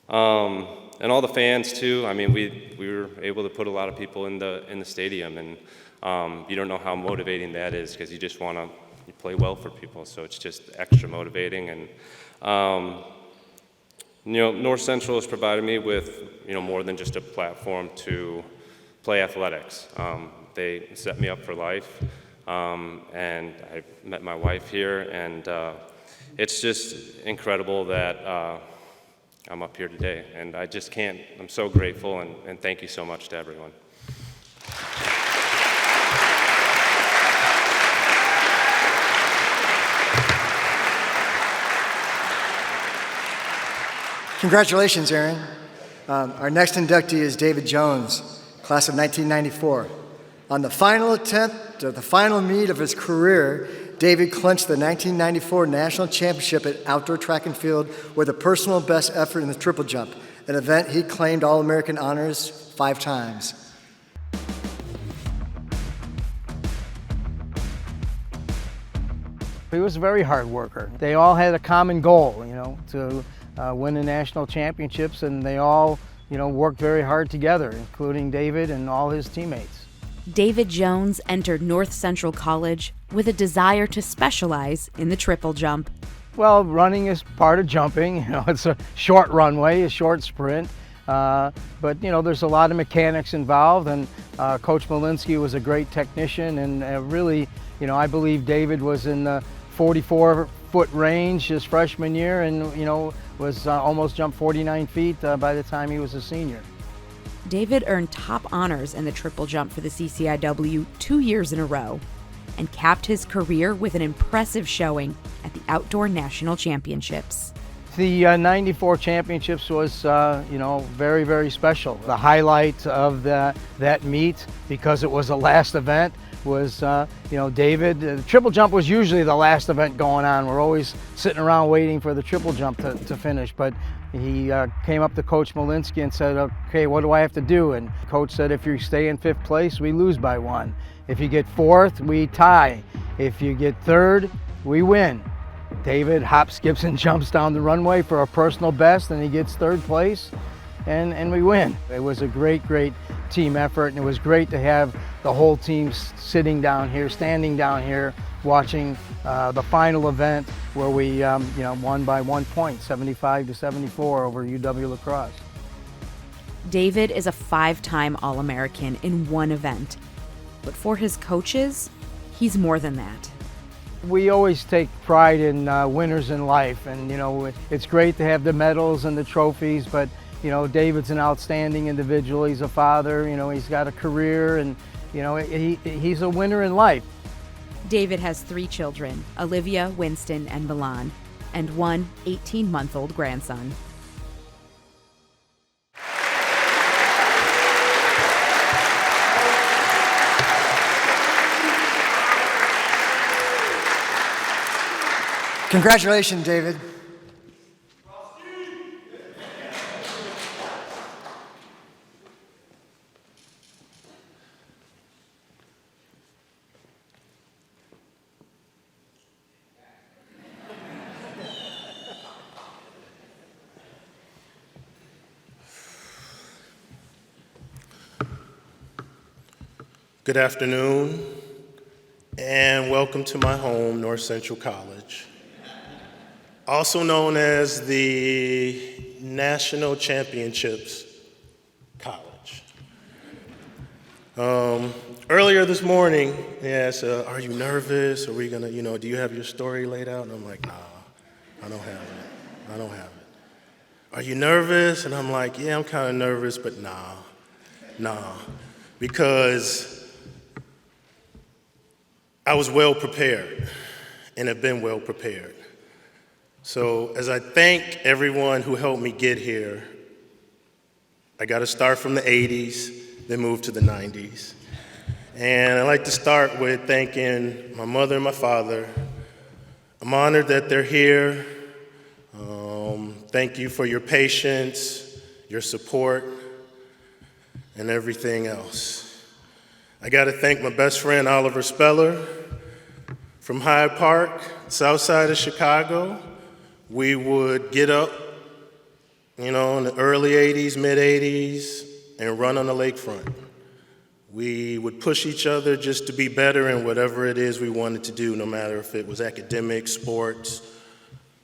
[SPEAKER 14] And all the fans too. I mean, we were able to put a lot of people in the stadium, and you don't know how motivating that is, because you just want to play well for people. So it's just extra motivating. And North Central has provided me with more than just a platform to play athletics. They set me up for life, and I met my wife here, and it's just incredible that I'm up here today, and I'm so grateful, and thank you so much to everyone.
[SPEAKER 2] Congratulations, Aaron. Our next inductee is David Jones, class of 1994. On the final attempt, or the final meet of his career, David clinched the 1994 National Championship at Outdoor Track and Field with a personal best effort in the triple jump, an event he claimed All-American honors 5 times.
[SPEAKER 15] He was a very hard worker. They all had a common goal, to win the national championships, and they all, worked very hard together, including David and all his teammates.
[SPEAKER 4] David Jones entered North Central College with a desire to specialize in the triple jump.
[SPEAKER 15] Well, running is part of jumping. It's a short runway, a short sprint. But, there's a lot of mechanics involved, and Coach Malinsky was a great technician, and really, I believe David was in the 44-foot range his freshman year, and, was almost jumped 49 feet by the time he was a senior.
[SPEAKER 4] David earned top honors in the triple jump for the CCIW 2 years in a row, and capped his career with an impressive showing at the Outdoor National Championships.
[SPEAKER 15] The 94 championships was, very, very special. The highlight of that meet, because it was the last event, was, David. The triple jump was usually the last event going on. We're always sitting around waiting for the triple jump to finish, but he came up to Coach Malinsky and said, okay, what do I have to do? And Coach said, if you stay in 5th place, we lose by 1. If you get 4th, we tie. If you get 3rd, we win. David hops, skips, and jumps down the runway for a personal best, and he gets third place, and we win. It was a great team effort, and it was great to have the whole team standing down here, watching the final event where we won by 1 point, 75-74 over UW La Crosse.
[SPEAKER 4] David is a 5-time All-American in one event, but for his coaches, he's more than that.
[SPEAKER 15] We always take pride in winners in life, and it's great to have the medals and the trophies, but David's an outstanding individual. He's a father, he's got a career, and he's a winner in life.
[SPEAKER 4] David has 3 children, Olivia, Winston, and Milan, and one 18-month-old grandson.
[SPEAKER 2] Congratulations, David.
[SPEAKER 16] Good afternoon, and welcome to my home, North Central College, also known as the National Championships College. Earlier this morning, they asked, are you nervous? Are we gonna, do you have your story laid out? And I'm like, nah, I don't have it. Are you nervous? And I'm like, yeah, I'm kind of nervous, but nah, because I was well prepared and have been well prepared. So as I thank everyone who helped me get here, I got to start from the 80s, then move to the 90s. And I'd like to start with thanking my mother and my father. I'm honored that they're here. Thank you for your patience, your support, and everything else. I got to thank my best friend, Oliver Speller, from Hyde Park, south side of Chicago. We would get up, in the early 80s, mid 80s, and run on the lakefront. We would push each other just to be better in whatever it is we wanted to do, no matter if it was academics, sports,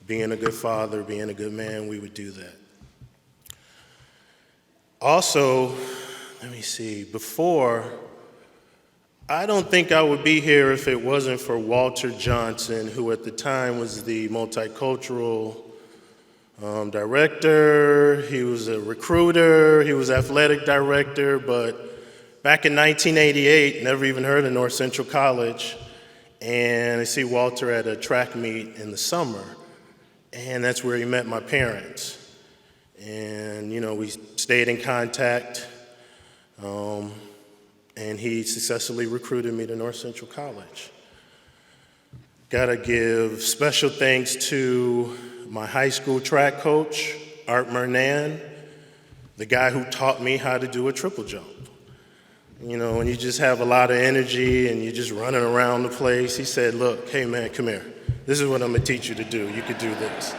[SPEAKER 16] being a good father, being a good man, we would do that. Also, let me see, I don't think I would be here if it wasn't for Walter Johnson, who at the time was the multicultural director. He was a recruiter, he was athletic director, but back in 1988, never even heard of North Central College, and I see Walter at a track meet in the summer, and that's where he met my parents. And, we stayed in contact. And he successfully recruited me to North Central College. Gotta give special thanks to my high school track coach, Art Mernan, the guy who taught me how to do a triple jump. When you just have a lot of energy and you're just running around the place, he said, look, hey man, come here. This is what I'm gonna teach you to do. You could do this.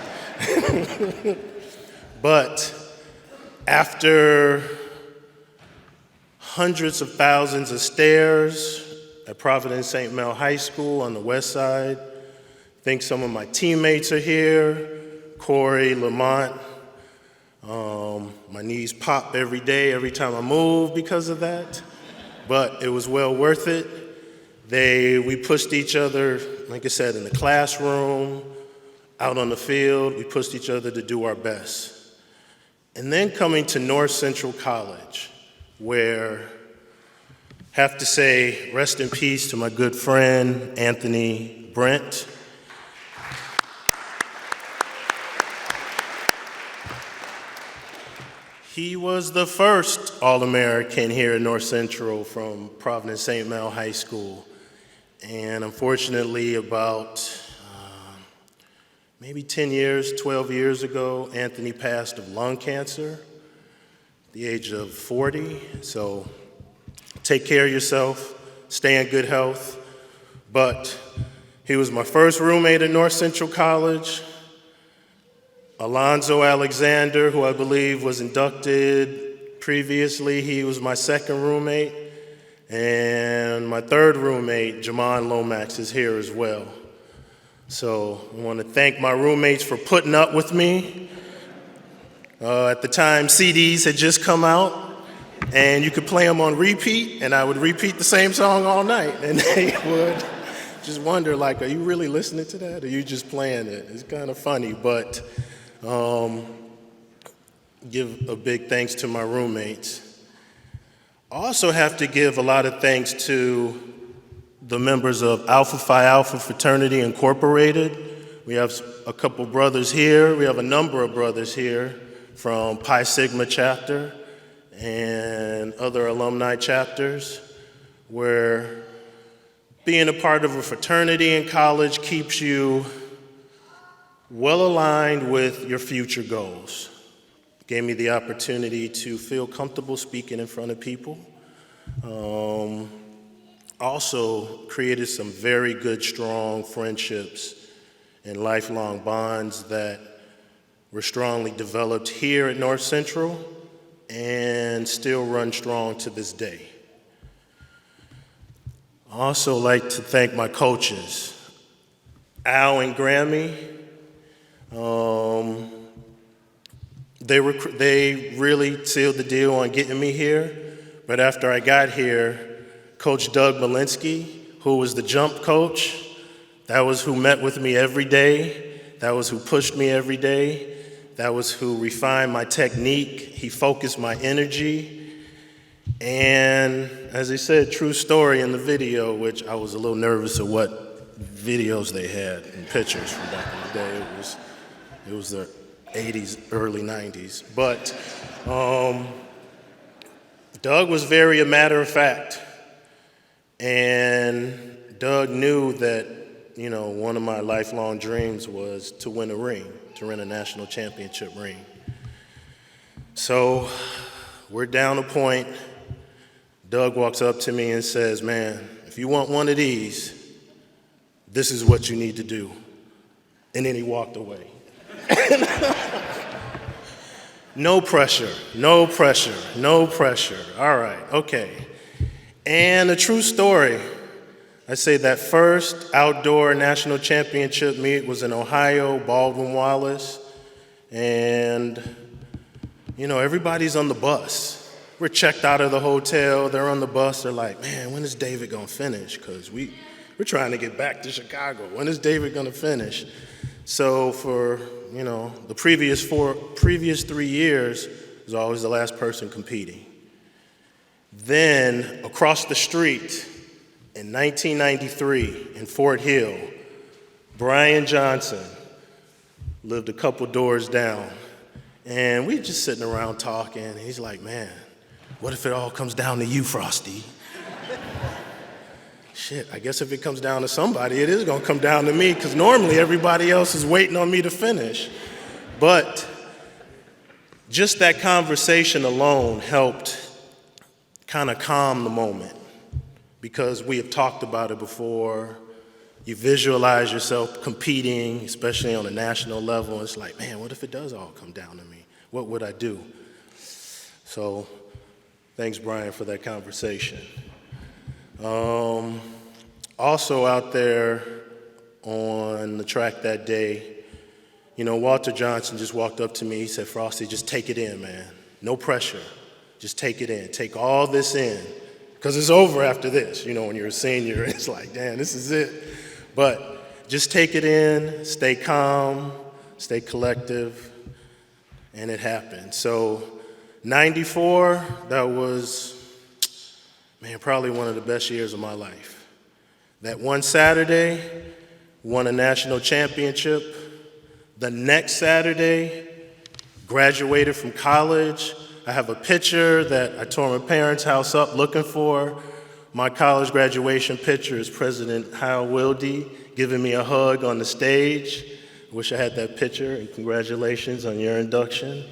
[SPEAKER 16] But after hundreds of thousands of stairs at Providence St. Mel High School on the west side. I think some of my teammates are here, Corey, Lamont. My knees pop every day, every time I move because of that, but it was well worth it. We pushed each other, like I said, in the classroom, out on the field, we pushed each other to do our best. And then coming to North Central College, where I have to say rest in peace to my good friend, Anthony Brent. He was the first All-American here at North Central from Providence St. Mel High School. And unfortunately, about maybe 10 years, 12 years ago, Anthony passed of lung cancer. The age of 40, so take care of yourself, stay in good health. But He was my first roommate at North Central College. Alonzo Alexander, who I believe was inducted previously, he was my second roommate. And my third roommate, Jamon Lomax, is here as well. So I want to thank my roommates for putting up with me. At the time, CDs had just come out, and you could play them on repeat, and I would repeat the same song all night, and they would just wonder, like, are you really listening to that, or are you just playing it? It's kind of funny, but give a big thanks to my roommates. I also have to give a lot of thanks to the members of Alpha Phi Alpha Fraternity Incorporated. We have a couple brothers here. We have a number of brothers here from Pi Sigma chapter and other alumni chapters, where being a part of a fraternity in college keeps you well aligned with your future goals. Gave me the opportunity to feel comfortable speaking in front of people. Also created some very good, strong friendships and lifelong bonds that were strongly developed here at North Central and still run strong to this day. I also like to thank my coaches, Al and Grammy. They really sealed the deal on getting me here, but after I got here, Coach Doug Malinsky, who was the jump coach, that was who met with me every day, that was who pushed me every day, that was who refined my technique, he focused my energy, and as I said, true story in the video, which I was a little nervous of what videos they had and pictures from back in the day. It was the 80s, early 90s. But Doug was very a matter of fact. And Doug knew that, you know, one of my lifelong dreams was to win a ring, to win a national championship ring. So we're down a point. Doug walks up to me and says, man, if you want one of these, this is what you need to do. And then he walked away. No pressure, no pressure, no pressure. All right, okay. And a true story, I say that first outdoor national championship meet was in Ohio, Baldwin Wallace, and, you know, everybody's on the bus. We're checked out of the hotel, they're on the bus, they're like, man, when is David gonna finish? Because we're trying to get back to Chicago. When is David gonna finish? So for, you know, the previous 3 years, I was always the last person competing. Then, across the street, in 1993, in Fort Hill, Brian Johnson lived a couple doors down. And we just sitting around talking, and he's like, man, what if it all comes down to you, Frosty? Shit, I guess if it comes down to somebody, it is gonna come down to me, because normally everybody else is waiting on me to finish. But just that conversation alone helped kind of calm the moment, because we have talked about it before. You visualize yourself competing, especially on a national level, and it's like, man, what if it does all come down to me? What would I do? So thanks, Brian, for that conversation. Also out there on the track that day, you know, Walter Johnson just walked up to me. He said, Frosty, just take it in, man. No pressure. Just take it in. Take all this in. Because it's over after this. You know, when you're a senior, it's like, damn, this is it. But just take it in, stay calm, stay collective, and it happened. So 94, that was, man, probably one of the best years of my life. That one Saturday, won a national championship. The next Saturday, graduated from college. I have a picture that I tore my parents' house up looking for. My college graduation picture is President Hal Wiy giving me a hug on the stage. Wish I had that picture, and congratulations on your induction.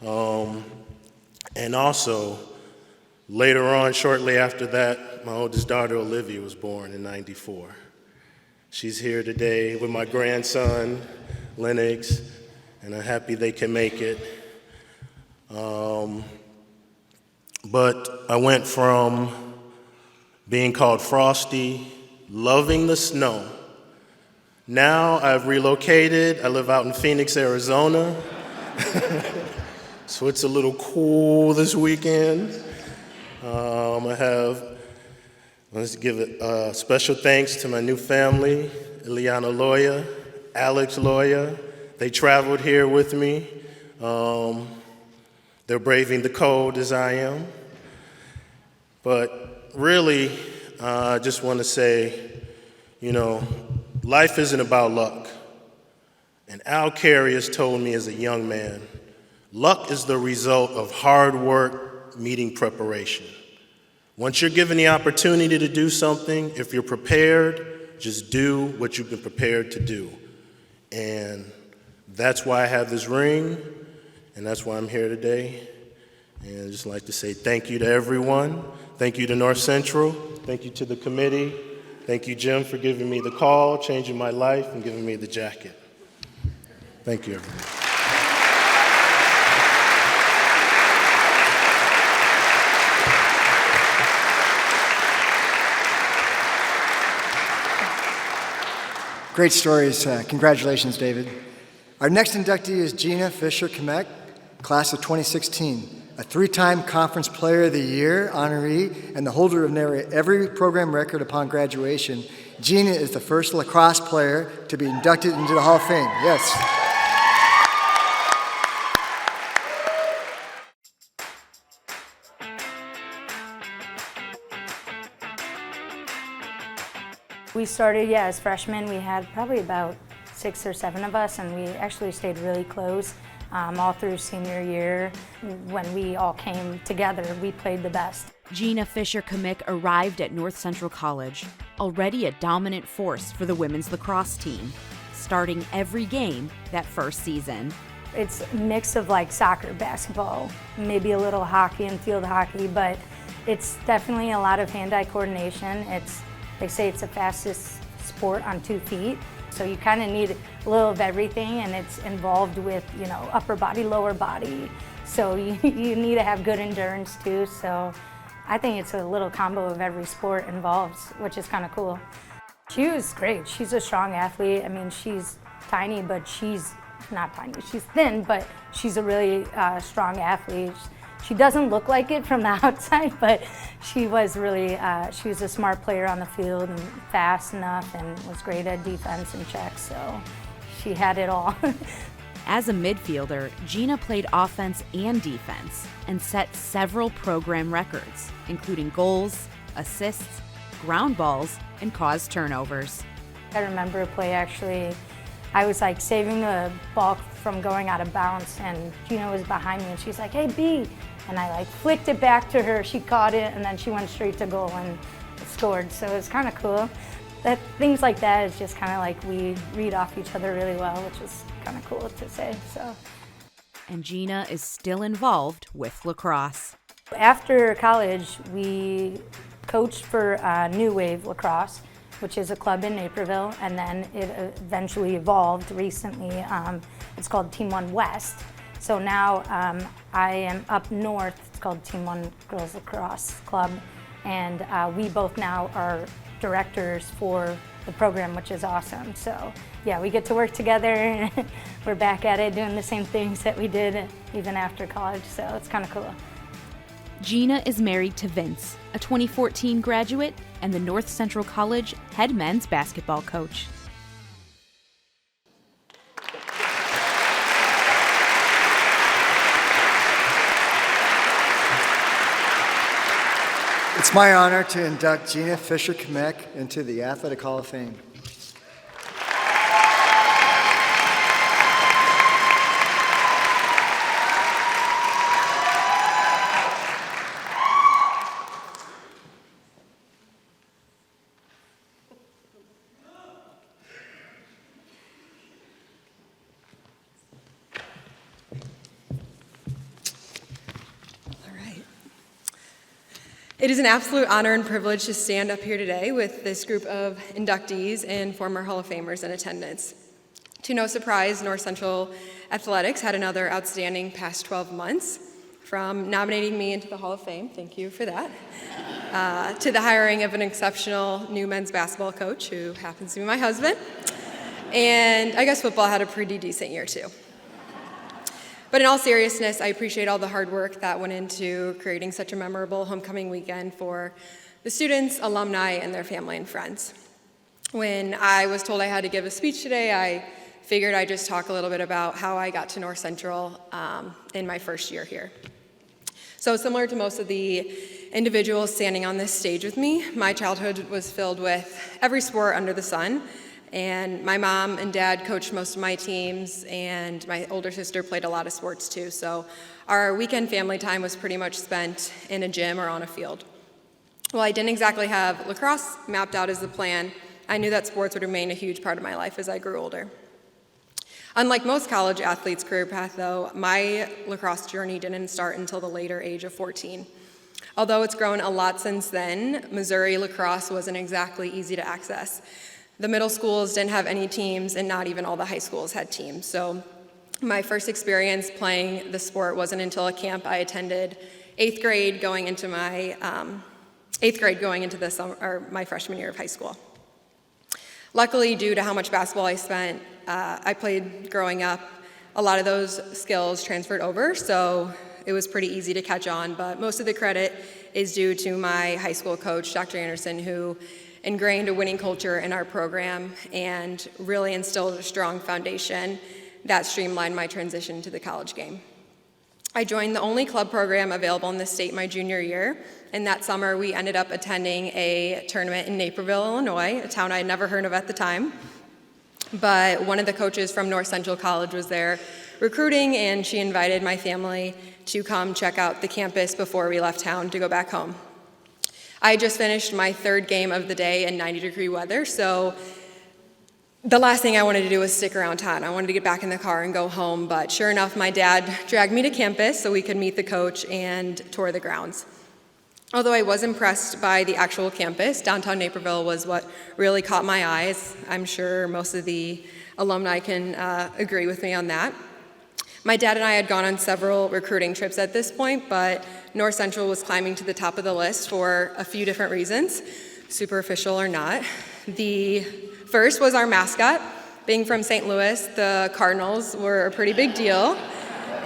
[SPEAKER 16] And also, later on, shortly after that, my oldest daughter, Olivia, was born in '94. She's here today with my grandson, Lennox, and I'm happy they can make it. But I went from being called Frosty, loving the snow. Now I've relocated. I live out in Phoenix, Arizona. So it's a little cool this weekend. Let's give a special thanks to my new family, Ileana Loya, Alex Loya. They traveled here with me. They're braving the cold as I am. But really, I just want to say, life isn't about luck. And Al Carey has told me as a young man, luck is the result of hard work meeting preparation. Once you're given the opportunity to do something, if you're prepared, just do what you've been prepared to do. And that's why I have this ring, and that's why I'm here today. And I'd just like to say thank you to everyone. Thank you to North Central. Thank you to the committee. Thank you, Jim, for giving me the call, changing my life, and giving me the jacket. Thank you, everyone.
[SPEAKER 2] Great stories. Congratulations, David. Our next inductee is Gina Fisher, Kmiec, class of 2016, a 3-time Conference Player of the Year honoree and the holder of nearly every program record upon graduation. Gina is the first lacrosse player to be inducted into the Hall of Fame. Yes.
[SPEAKER 17] We started, as freshmen. We had probably about 6 or 7 of us, and we actually stayed really close all through senior year. When we all came together, we played the best.
[SPEAKER 4] Gina Fisher Kmiec arrived at North Central College, already a dominant force for the women's lacrosse team, starting every game that first season.
[SPEAKER 17] It's a mix of like soccer, basketball, maybe a little hockey and field hockey, but it's definitely a lot of hand-eye coordination. They say it's the fastest sport on 2 feet, so you kind of need a little of everything, and it's involved with, upper body, lower body, so you need to have good endurance too, so I think it's a little combo of every sport involved, which is kind of cool. She was great. She's a strong athlete. I mean, she's tiny, but she's not tiny. She's thin, but she's a really strong athlete. She doesn't look like it from the outside, but she was really, she was a smart player on the field and fast enough and was great at defense and checks, so she had it all.
[SPEAKER 4] As a midfielder, Gina played offense and defense and set several program records, including goals, assists, ground balls, and caused turnovers.
[SPEAKER 17] I remember a play actually, I was like saving the ball from going out of bounds, and Gina was behind me and she's like, "Hey, B," and I like flicked it back to her, she caught it, and then she went straight to goal and scored, so it was kind of cool. Things like that is just kind of like we read off each other really well, which is kind of cool to say, so.
[SPEAKER 4] And Gina is still involved with lacrosse.
[SPEAKER 17] After college, we coached for New Wave Lacrosse, which is a club in Naperville, and then it eventually evolved recently. It's called Team 1 West. So now I am up north. It's called Team 1 Girls Lacrosse Club, and we both now are directors for the program, which is awesome. So yeah, we get to work together. We're back at it, doing the same things that we did even after college, so it's kind of cool.
[SPEAKER 4] Gina is married to Vince, a 2014 graduate and the North Central College head men's basketball coach.
[SPEAKER 2] It's my honor to induct Gina Fisher Kmiec into the Athletic Hall of Fame.
[SPEAKER 18] It is an absolute honor and privilege to stand up here today with this group of inductees and former Hall of Famers in attendance. To no surprise, North Central Athletics had another outstanding past 12 months, from nominating me into the Hall of Fame, thank you for that, to the hiring of an exceptional new men's basketball coach who happens to be my husband. And I guess football had a pretty decent year too. But in all seriousness, I appreciate all the hard work that went into creating such a memorable homecoming weekend for the students, alumni, and their family and friends. When I was told I had to give a speech today, I figured I'd just talk a little bit about how I got to North Central in my first year here. So similar to most of the individuals standing on this stage with me, my childhood was filled with every sport under the sun. And my mom and dad coached most of my teams, and my older sister played a lot of sports too. So our weekend family time was pretty much spent in a gym or on a field. While I didn't exactly have lacrosse mapped out as the plan, I knew that sports would remain a huge part of my life as I grew older. Unlike most college athletes' career path, though, my lacrosse journey didn't start until the later age of 14. Although it's grown a lot since then, Missouri lacrosse wasn't exactly easy to access. The middle schools didn't have any teams, and not even all the high schools had teams. So my first experience playing the sport wasn't until a camp I attended eighth grade going into my my freshman year of high school. Luckily, due to how much basketball I played growing up, a lot of those skills transferred over, so it was pretty easy to catch on. But most of the credit is due to my high school coach, Dr. Anderson, who ingrained a winning culture in our program and really instilled a strong foundation that streamlined my transition to the college game. I joined the only club program available in the state my junior year, and that summer we ended up attending a tournament in Naperville, Illinois, a town I had never heard of at the time. But one of the coaches from North Central College was there recruiting, and she invited my family to come check out the campus before we left town to go back home. I had just finished my third game of the day in 90-degree weather, so the last thing I wanted to do was stick around town. I wanted to get back in the car and go home, but sure enough, my dad dragged me to campus so we could meet the coach and tour the grounds. Although I was impressed by the actual campus, downtown Naperville was what really caught my eyes. I'm sure most of the alumni can agree with me on that. My dad and I had gone on several recruiting trips at this point, but North Central was climbing to the top of the list for a few different reasons, superficial or not. The first was our mascot. Being from St. Louis, the Cardinals were a pretty big deal,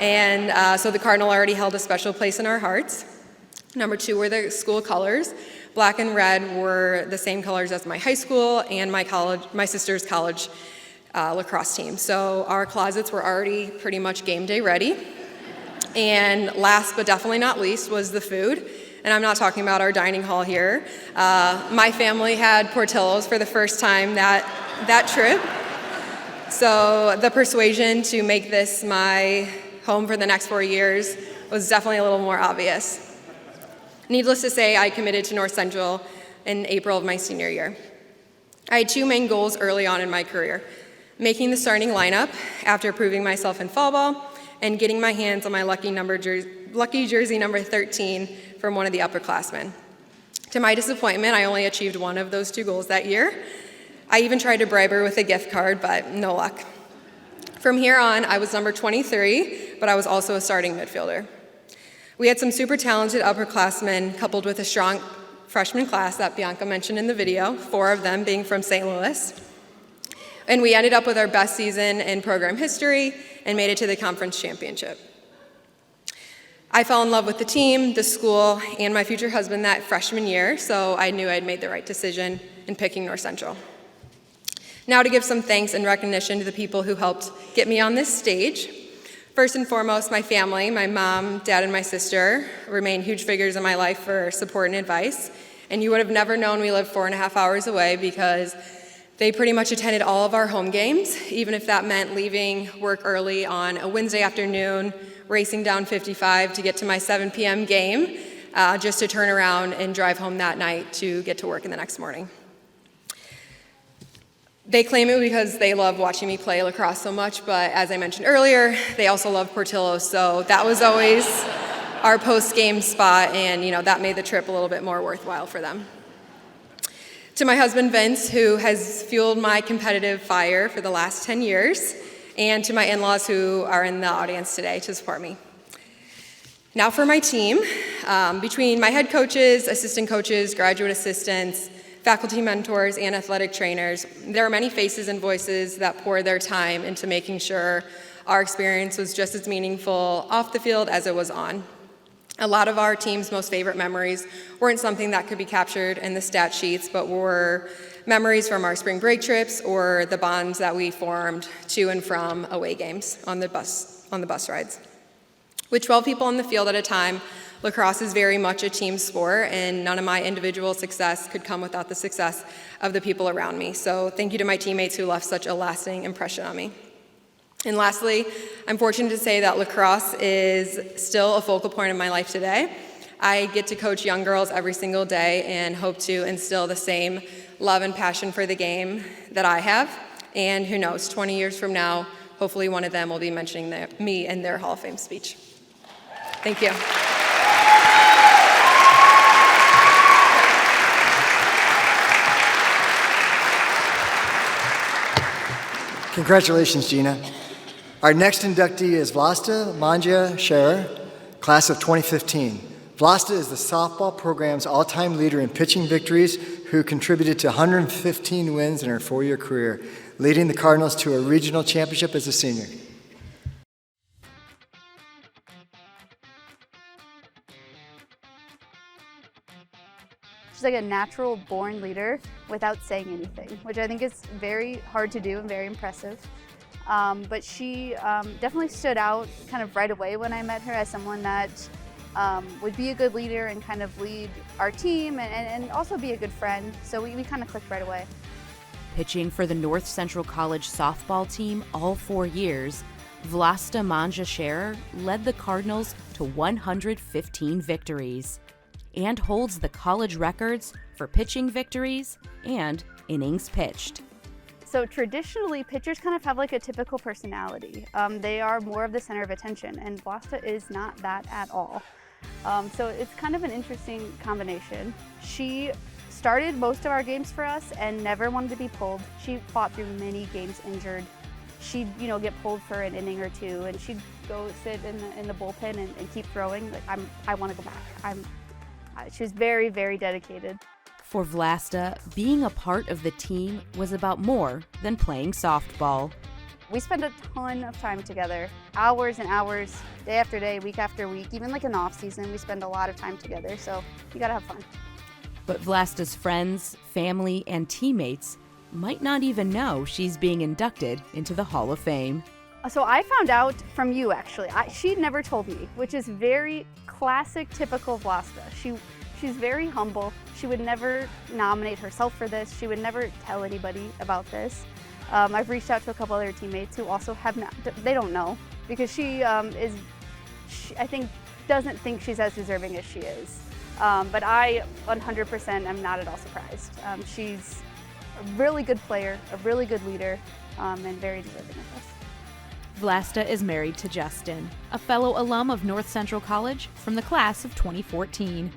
[SPEAKER 18] and so the Cardinal already held a special place in our hearts. Number two were the school colors. Black and red were the same colors as my high school and my sister's college lacrosse team. So our closets were already pretty much game day ready. And last but definitely not least was the food. And I'm not talking about our dining hall here. My family had Portillo's for the first time that trip. So the persuasion to make this my home for the next 4 years was definitely a little more obvious. Needless to say, I committed to North Central in April of my senior year. I had two main goals early on in my career: making the starting lineup after proving myself in fall ball, and getting my hands on my lucky jersey number 13 from one of the upperclassmen. To my disappointment, I only achieved one of those two goals that year. I even tried to bribe her with a gift card, but no luck. From here on, I was number 23, but I was also a starting midfielder. We had some super talented upperclassmen coupled with a strong freshman class that Bianca mentioned in the video, 4 of them being from St. Louis. And we ended up with our best season in program history and made it to the conference championship. I fell in love with the team, the school, and my future husband that freshman year, so I knew I'd made the right decision in picking North Central. Now to give some thanks and recognition to the people who helped get me on this stage. First and foremost, my family, my mom, dad, and my sister remain huge figures in my life for support and advice. And you would have never known we lived 4.5 hours away because they pretty much attended all of our home games, even if that meant leaving work early on a Wednesday afternoon, racing down 55 to get to my 7 p.m. game, just to turn around and drive home that night to get to work in the next morning. They claim it because they love watching me play lacrosse so much, but as I mentioned earlier, they also love Portillo's, so that was always our post-game spot, and that made the trip a little bit more worthwhile for them. To my husband, Vince, who has fueled my competitive fire for the last 10 years, and to my in-laws who are in the audience today to support me. Now for my team. Between my head coaches, assistant coaches, graduate assistants, faculty mentors, and athletic trainers, there are many faces and voices that pour their time into making sure our experience was just as meaningful off the field as it was on. A lot of our team's most favorite memories weren't something that could be captured in the stat sheets, but were memories from our spring break trips or the bonds that we formed to and from away games on the bus rides. With 12 people on the field at a time, lacrosse is very much a team sport, and none of my individual success could come without the success of the people around me. So thank you to my teammates who left such a lasting impression on me. And lastly, I'm fortunate to say that lacrosse is still a focal point of my life today. I get to coach young girls every single day and hope to instill the same love and passion for the game that I have. And who knows, 20 years from now, hopefully one of them will be mentioning me in their Hall of Fame speech. Thank you.
[SPEAKER 2] Congratulations, Gina. Our next inductee is Vlasta Manga Sherer, class of 2015. Vlasta is the softball program's all-time leader in pitching victories, who contributed to 115 wins in her 4-year career, leading the Cardinals to a regional championship as a senior.
[SPEAKER 19] She's like a natural born leader without saying anything, which I think is very hard to do and very impressive. But she definitely stood out kind of right away when I met her as someone that would be a good leader and kind of lead our team and also be a good friend. So we kind of clicked right away.
[SPEAKER 4] Pitching for the North Central College softball team all 4 years, Vlasta Manga Sherer led the Cardinals to 115 victories and holds the college records for pitching victories and innings pitched.
[SPEAKER 19] So traditionally, pitchers kind of have like a typical personality. They are more of the center of attention, and Vlasta is not that at all. So it's kind of an interesting combination. She started most of our games for us and never wanted to be pulled. She fought through many games injured. She'd, get pulled for an inning or two, and she'd go sit in the bullpen and keep throwing. Like, I want to go back. She was very, very dedicated.
[SPEAKER 4] For Vlasta, being a part of the team was about more than playing softball.
[SPEAKER 19] We spent a ton of time together, hours and hours, day after day, week after week. Even like in off season, we spend a lot of time together, so you gotta have fun.
[SPEAKER 4] But Vlasta's friends, family, and teammates might not even know she's being inducted into the Hall of Fame.
[SPEAKER 19] So I found out from you, actually. She never told me, which is very classic, typical Vlasta. She's very humble. She would never nominate herself for this. She would never tell anybody about this. I've reached out to a couple other teammates who also have not, they don't know, because she I think, doesn't think she's as deserving as she is. But I 100% am not at all surprised. She's a really good player, a really good leader, and very deserving of this.
[SPEAKER 4] Vlasta is married to Justin, a fellow alum of North Central College from the class of 2014.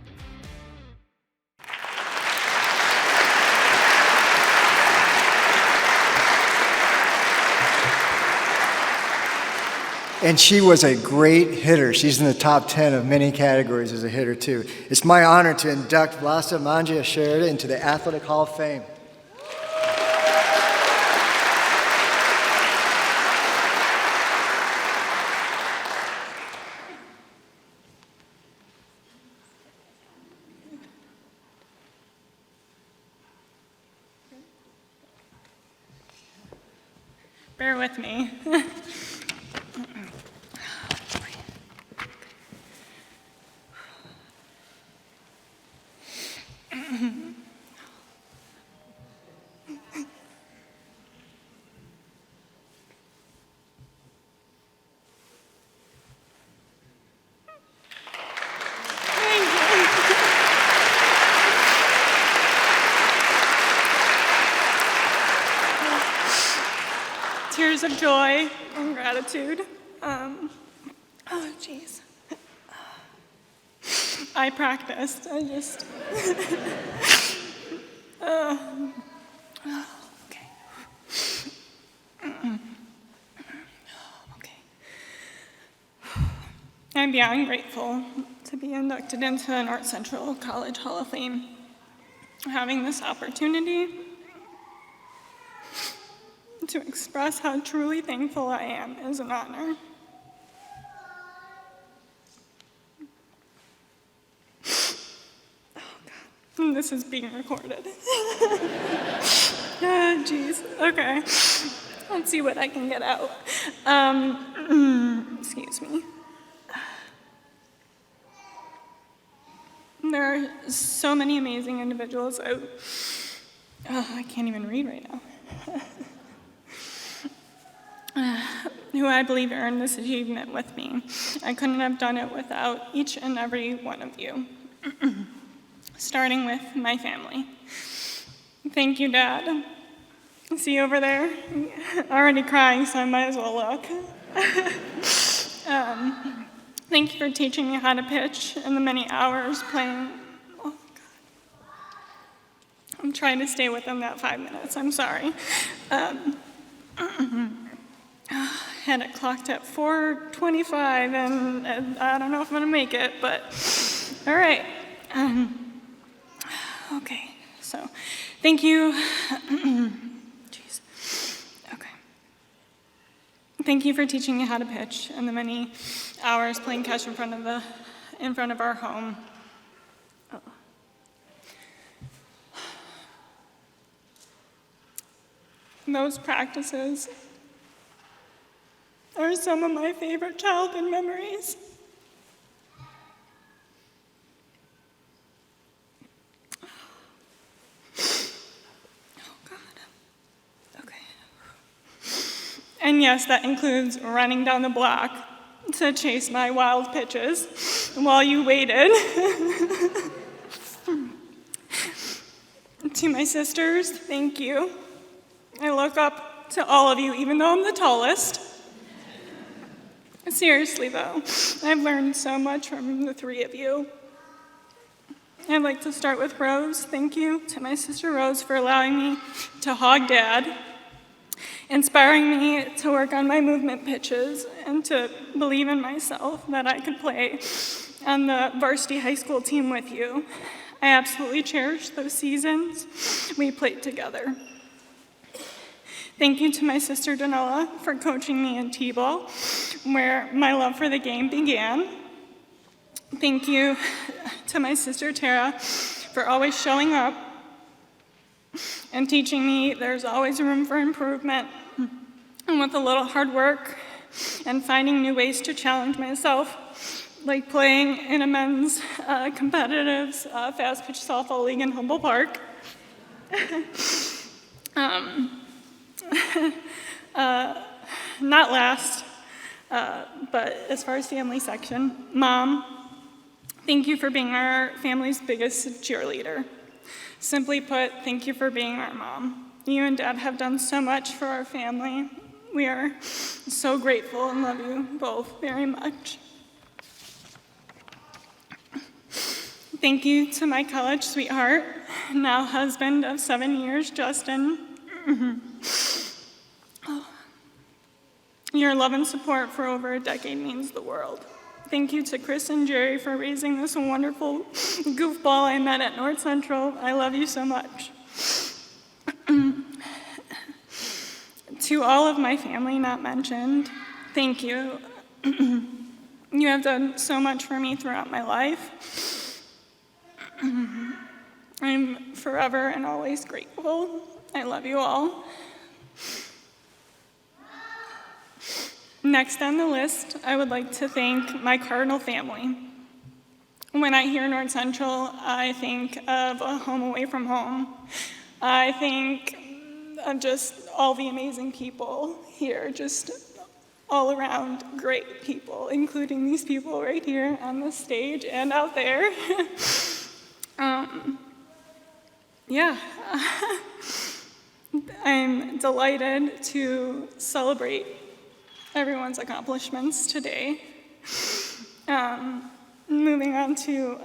[SPEAKER 2] And she was a great hitter. She's in the top 10 of many categories as a hitter, too. It's my honor to induct Vlasta Manga Sherer into the Athletic Hall of Fame.
[SPEAKER 20] Bear with me. Tears of joy and gratitude. Oh, jeez. I practiced. I just. Okay. Okay. I'm beyond grateful to be inducted into the North Central College Hall of Fame. Having this opportunity to express how truly thankful I am is an honor. And this is being recorded. Jeez. Okay. Let's see what I can get out. Excuse me. There are so many amazing individuals out. I can't even read right now. Who I believe earned this achievement with me. I couldn't have done it without each and every one of you. Starting with my family. Thank you, Dad. See you over there? Already crying, so I might as well look. Thank you for teaching me how to pitch and the many hours playing. Oh, God. I'm trying to stay within that 5 minutes, I'm sorry. Had it clocked at 4:25, and I don't know if I'm gonna make it, but all right. Okay, so thank you. Jeez. Okay. Thank you for teaching me how to pitch and the many hours playing catch in front of our home. Oh. Those practices are some of my favorite childhood memories. And yes, that includes running down the block to chase my wild pitches while you waited. To my sisters, thank you. I look up to all of you, even though I'm the tallest. Seriously, though, I've learned so much from the three of you. I'd like to start with Rose. Thank you to my sister Rose for allowing me to hog Dad, inspiring me to work on my movement pitches and to believe in myself that I could play on the varsity high school team with you. I absolutely cherish those seasons we played together. Thank you to my sister Danella for coaching me in T-ball, where my love for the game began. Thank you to my sister Tara for always showing up and teaching me there's always room for improvement. And with a little hard work and finding new ways to challenge myself, like playing in a men's competitive fast pitch softball league in Humboldt Park. Not last, but as far as family section, Mom, thank you for being our family's biggest cheerleader. Simply put, thank you for being our mom. You and Dad have done so much for our family. We are so grateful and love you both very much. Thank you to my college sweetheart, now husband of 7 years, Justin. Your love and support for over a decade means the world. Thank you to Chris and Jerry for raising this wonderful goofball I met at North Central. I love you so much. To all of my family not mentioned, thank you. You have done so much for me throughout my life. I'm forever and always grateful. I love you all. Next on the list, I would like to thank my Cardinal family. When I hear North Central, I think of a home away from home. I think of just all the amazing people here, just all around great people, including these people right here on the stage and out there. Yeah, I'm delighted to celebrate everyone's accomplishments today. Moving on to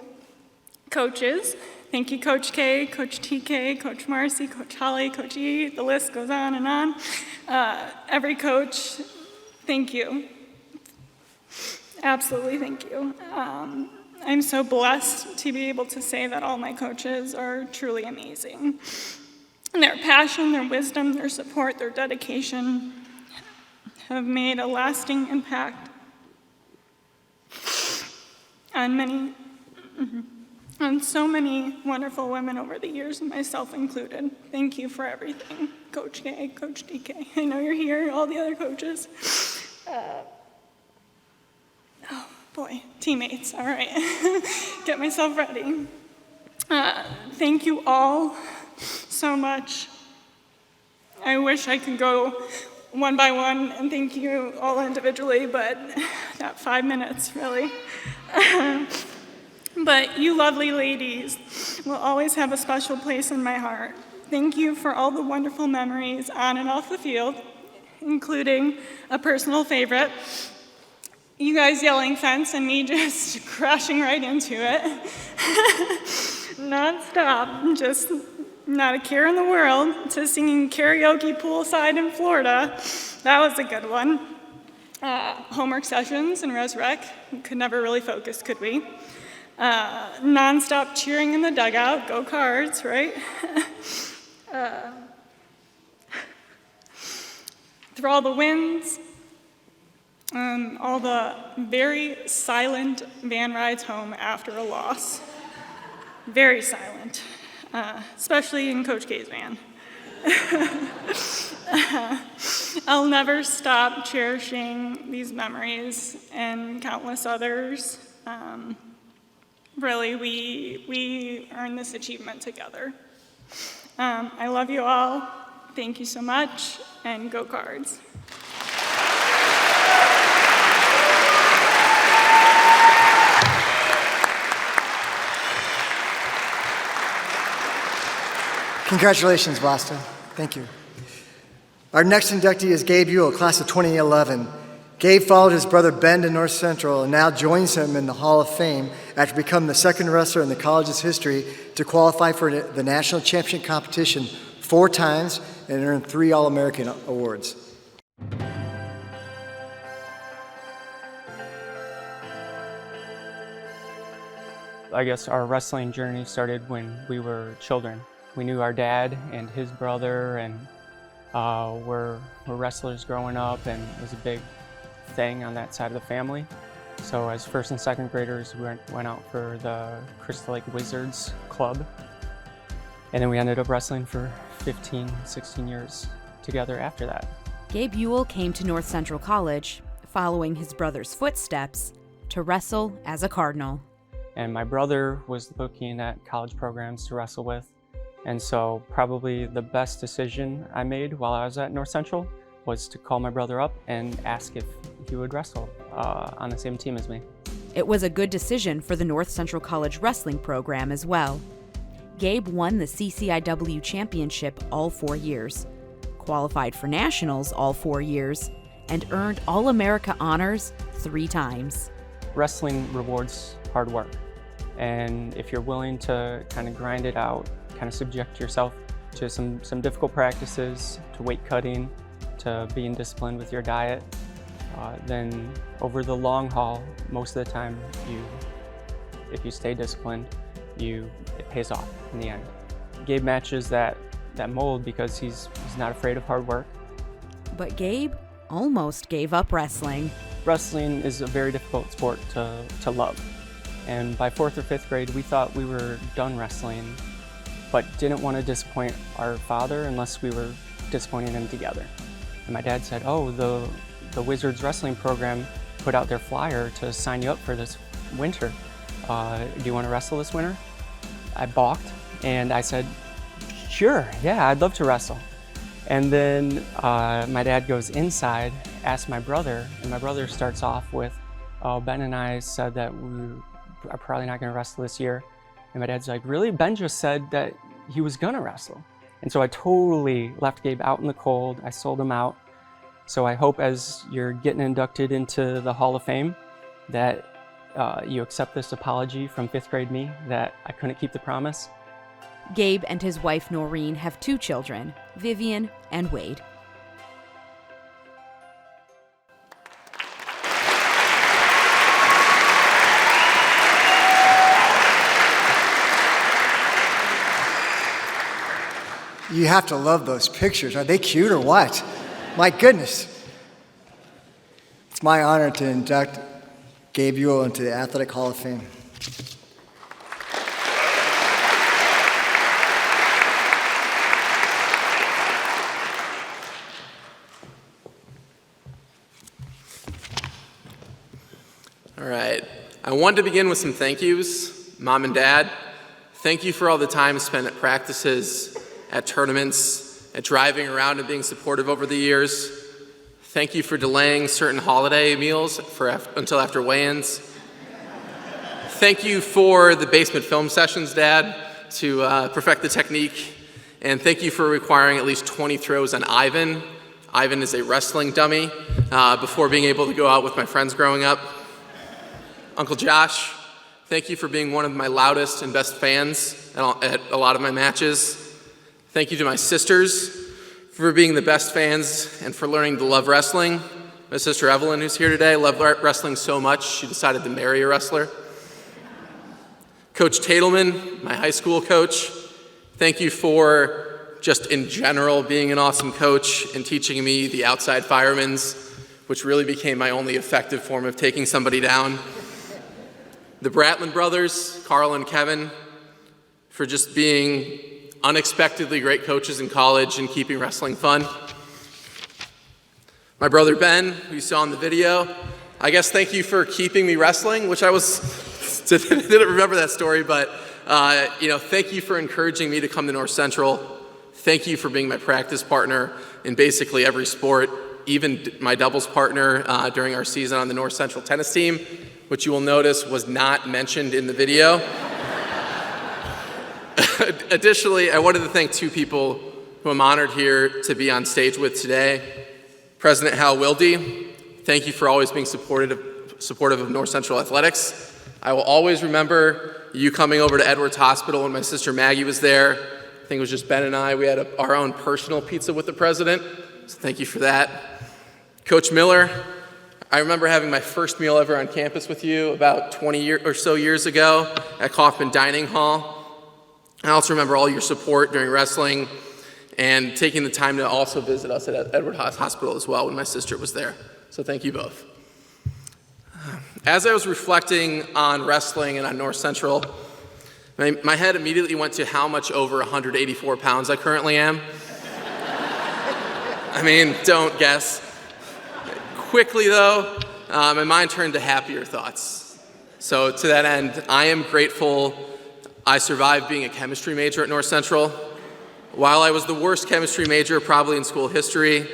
[SPEAKER 20] Coaches, thank you, Coach K, Coach TK, Coach Marcy, Coach Holly, Coach E, the list goes on and on. Every coach, thank you. Absolutely, thank you. I'm so blessed to be able to say that all my coaches are truly amazing. And their passion, their wisdom, their support, their dedication have made a lasting impact on so many wonderful women over the years, myself included. Thank you for everything, Coach K, Coach DK. I know you're here, all the other coaches. Oh boy, teammates, all right. Get myself ready. Thank you all so much. I wish I could go one by one and thank you all individually, but that 5 minutes, really. But you lovely ladies will always have a special place in my heart. Thank you for all the wonderful memories on and off the field, including a personal favorite, you guys yelling fence and me just crashing right into it. Non-stop, just not a care in the world, to singing karaoke poolside in Florida. That was a good one. Homework sessions and res rec, we could never really focus, could we? Non-stop cheering in the dugout, go Cards, right? Through all the wins, all the very silent van rides home after a loss. Very silent, especially in Coach K's van. I'll never stop cherishing these memories and countless others. Really, we earned this achievement together. I love you all. Thank you so much, and go Cards.
[SPEAKER 2] Congratulations, Vlasta. Thank you. Our next inductee is Gabe Youel, class of 2011. Gabe followed his brother Ben to North Central and now joins him in the Hall of Fame after becoming the second wrestler in the college's history to qualify for the national championship competition 4 times and earn 3 All-American awards.
[SPEAKER 21] I guess our wrestling journey started when we were children. We knew our dad and his brother and were wrestlers growing up, and it was a big thing on that side of the family. So as first and second graders, we went out for the Crystal Lake Wizards Club. And then we ended up wrestling for 15, 16 years together after that.
[SPEAKER 4] Gabe Yule came to North Central College, following his brother's footsteps, to wrestle as a Cardinal.
[SPEAKER 21] And my brother was looking at college programs to wrestle with. And so probably the best decision I made while I was at North Central was to call my brother up and ask if he would wrestle on the same team as me.
[SPEAKER 4] It was a good decision for the North Central College wrestling program as well. Gabe won the CCIW championship all 4 years, qualified for nationals all 4 years, and earned All-America honors 3 times.
[SPEAKER 21] Wrestling rewards hard work. And if you're willing to kind of grind it out, kind of subject yourself to some difficult practices, to weight cutting, to being disciplined with your diet, then over the long haul, most of the time, if you stay disciplined, it pays off in the end. Gabe matches that mold because he's not afraid of hard work.
[SPEAKER 4] But Gabe almost gave up wrestling.
[SPEAKER 21] Wrestling is a very difficult sport to love. And by 4th or 5th grade, we thought we were done wrestling, but didn't want to disappoint our father unless we were disappointing him together. And my dad said, oh, the Wizards wrestling program put out their flyer to sign you up for this winter. Do you want to wrestle this winter? I balked and I said, sure, yeah, I'd love to wrestle. And then my dad goes inside, asks my brother, and my brother starts off with, oh, Ben and I said that we are probably not going to wrestle this year. And my dad's like, really? Ben just said that he was going to wrestle. And so I totally left Gabe out in the cold. I sold him out. So I hope as you're getting inducted into the Hall of Fame that you accept this apology from 5th grade me that I couldn't keep the promise.
[SPEAKER 4] Gabe and his wife Noreen have 2 children, Vivian and Wade.
[SPEAKER 2] You have to love those pictures. Are they cute or what? My goodness. It's my honor to induct Gabe Youel into the Athletic Hall of Fame.
[SPEAKER 1] All right. I wanted to begin with some thank yous. Mom and Dad, thank you for all the time spent at practices, at tournaments, at driving around and being supportive over the years. Thank you for delaying certain holiday meals until after weigh-ins. Thank you for the basement film sessions, Dad, to perfect the technique. And thank you for requiring at least 20 throws on Ivan. Ivan is a wrestling dummy before being able to go out with my friends growing up. Uncle Josh, thank you for being one of my loudest and best fans at a lot of my matches. Thank you to my sisters for being the best fans and for learning to love wrestling. My sister Evelyn, who's here today, loved wrestling so much she decided to marry a wrestler. Coach Tatelman, my high school coach, thank you for just in general being an awesome coach and teaching me the outside firemen's, which really became my only effective form of taking somebody down. The Bratlin brothers, Carl and Kevin, for just being unexpectedly great coaches in college and keeping wrestling fun. My brother Ben, who you saw in the video, I guess thank you for keeping me wrestling, which I didn't remember that story, but thank you for encouraging me to come to North Central. Thank you for being my practice partner in basically every sport, even my doubles partner during our season on the North Central tennis team, which you will notice was not mentioned in the video. Additionally, I wanted to thank 2 people who I'm honored here to be on stage with today. President Hal Wiy, thank you for always being supportive of North Central Athletics. I will always remember you coming over to Edwards Hospital when my sister Maggie was there. I think it was just Ben and I. We had our own personal pizza with the president, so thank you for that. Coach Miller, I remember having my first meal ever on campus with you about 20 or so years ago at Kaufman Dining Hall. I also remember all your support during wrestling and taking the time to also visit us at Edwards Hospital as well when my sister was there. So thank you both. As I was reflecting on wrestling and on North Central, my head immediately went to how much over 184 pounds I currently am. I mean, don't guess. Quickly though, my mind turned to happier thoughts. So to that end, I am grateful I survived being a chemistry major at North Central. While I was the worst chemistry major probably in school history,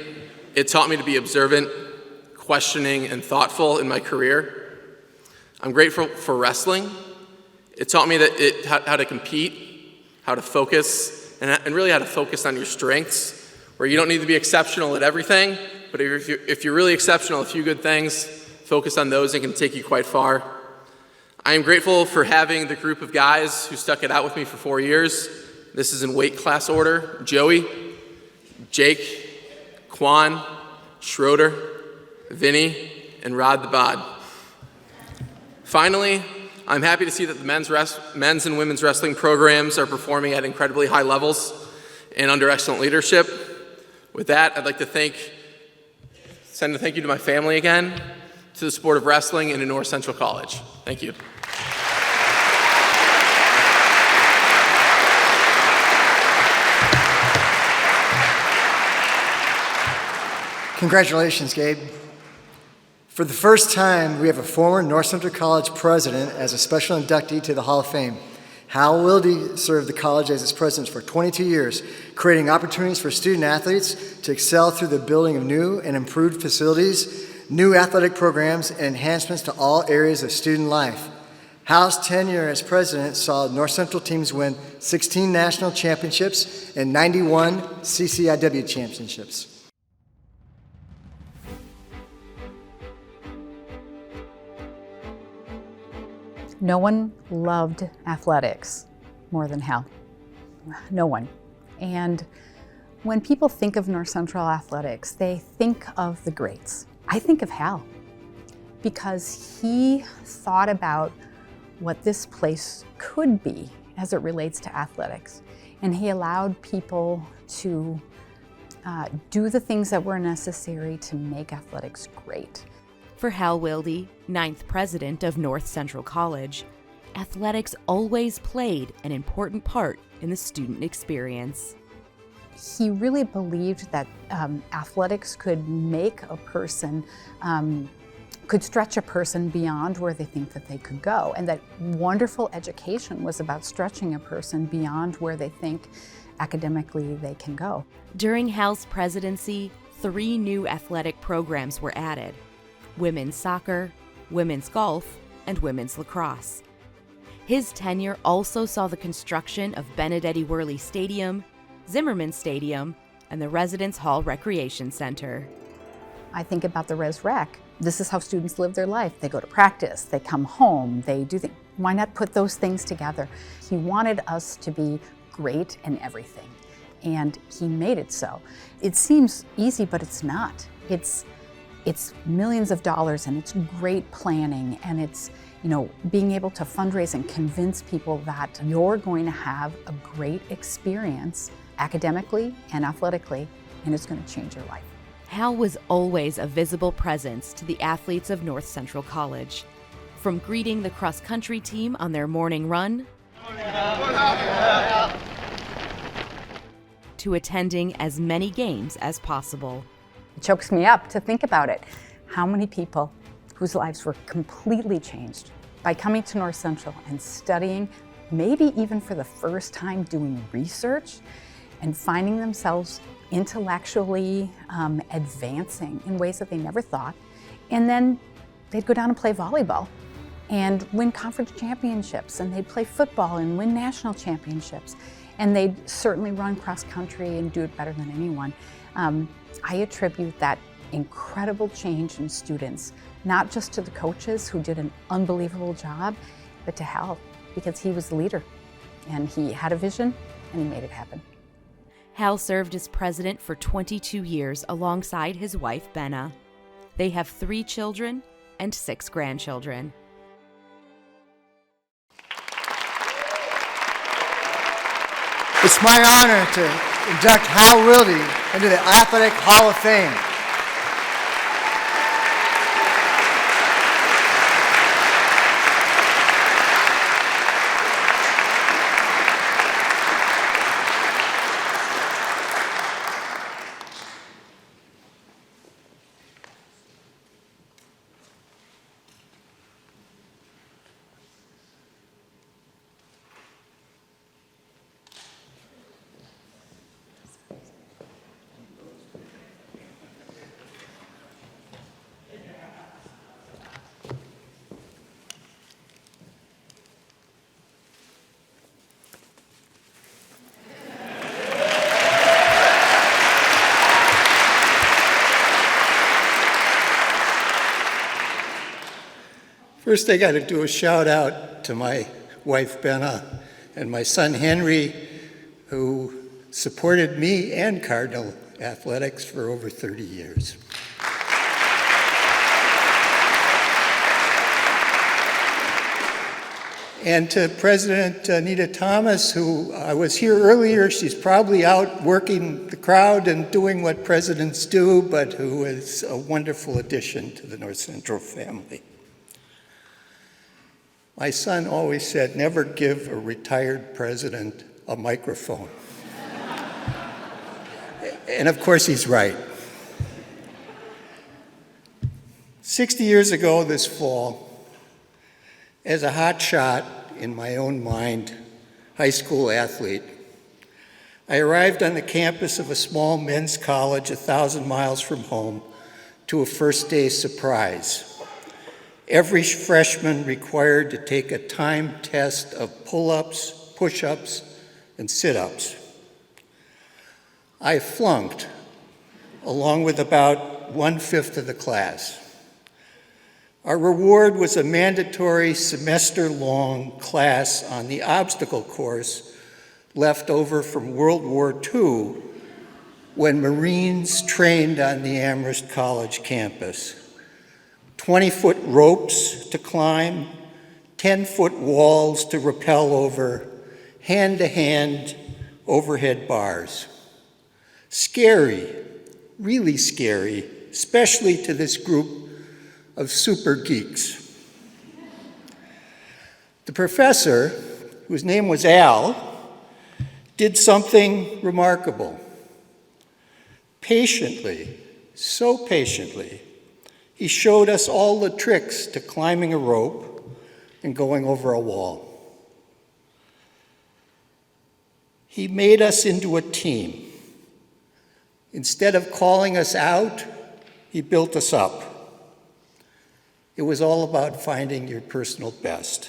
[SPEAKER 1] it taught me to be observant, questioning, and thoughtful in my career. I'm grateful for wrestling. It taught me how to compete, how to focus, and really how to focus on your strengths, where you don't need to be exceptional at everything, but if you're really exceptional at a few good things, focus on those and it can take you quite far. I am grateful for having the group of guys who stuck it out with me for 4 years. This is in weight class order: Joey, Jake, Quan, Schroeder, Vinny, and Rod the Bod. Finally, I'm happy to see that the men's and women's wrestling programs are performing at incredibly high levels and under excellent leadership. With that, I'd like to send a thank you to my family again, to the sport of wrestling, and to North Central College. Thank you.
[SPEAKER 2] Congratulations, Gabe. For the first time, we have a former North Central College president as a special inductee to the Hall of Fame. Hal Wiy served the college as its president for 22 years, creating opportunities for student athletes to excel through the building of new and improved facilities, new athletic programs, and enhancements to all areas of student life. Hal's tenure as president saw North Central teams win 16 national championships and 91 CCIW championships.
[SPEAKER 3] No one loved athletics more than Hal. No one. And when people think of North Central athletics, they think of the greats. I think of Hal because he thought about what this place could be as it relates to athletics. And he allowed people to do the things that were necessary to make athletics great.
[SPEAKER 4] For Hal Wiy, 9th president of North Central College, athletics always played an important part in the student experience.
[SPEAKER 3] He really believed that athletics could make a person, could stretch a person beyond where they think that they could go, and that wonderful education was about stretching a person beyond where they think academically they can go.
[SPEAKER 4] During Hal's presidency, 3 new athletic programs were added: women's soccer, women's golf, and women's lacrosse. His tenure also saw the construction of Benedetti Worley Stadium, Zimmerman Stadium, and the Residence Hall Recreation Center.
[SPEAKER 3] I think about the Res Rec. This is how students live their life. They go to practice, they come home, they do things. Why not put those things together? He wanted us to be great in everything, and he made it so. It seems easy, but it's not. It's millions of dollars, and it's great planning, and it's being able to fundraise and convince people that you're going to have a great experience academically and athletically, and it's going to change your life.
[SPEAKER 4] Hal was always a visible presence to the athletes of North Central College. From greeting the cross-country team on their morning run, to attending as many games as possible.
[SPEAKER 3] It chokes me up to think about it. How many people whose lives were completely changed by coming to North Central and studying, maybe even for the first time doing research, and finding themselves intellectually advancing in ways that they never thought. And then they'd go down and play volleyball and win conference championships, and they'd play football and win national championships. And they'd certainly run cross country and do it better than anyone. I attribute that incredible change in students, not just to the coaches who did an unbelievable job, but to Hal, because he was the leader and he had a vision and he made it happen.
[SPEAKER 4] Hal served as president for 22 years alongside his wife, Benna. They have 3 children and 6 grandchildren.
[SPEAKER 2] It's my honor to induct Hal Wiy into the Athletic Hall of Fame.
[SPEAKER 22] First, I got to do a shout out to my wife, Benna, and my son, Henry, who supported me and Cardinal athletics for over 30 years. And to President Anita Thomas, who I was here earlier. She's probably out working the crowd and doing what presidents do, but who is a wonderful addition to the North Central family. My son always said, never give a retired president a microphone. And of course, he's right. 60 years ago this fall, as a hot shot in my own mind, high school athlete, I arrived on the campus of a small men's college 1,000 miles from home to a first day surprise. Every freshman required to take a timed test of pull-ups, push-ups, and sit-ups. I flunked, along with about 1/5 of the class. Our reward was a mandatory semester-long class on the obstacle course left over from World War II when Marines trained on the Amherst College campus. 20-foot ropes to climb, 10-foot walls to rappel over, hand-to-hand overhead bars. Scary, really scary, especially to this group of super geeks. The professor, whose name was Al, did something remarkable. Patiently, so patiently, he showed us all the tricks to climbing a rope and going over a wall. He made us into a team. Instead of calling us out, he built us up. It was all about finding your personal best,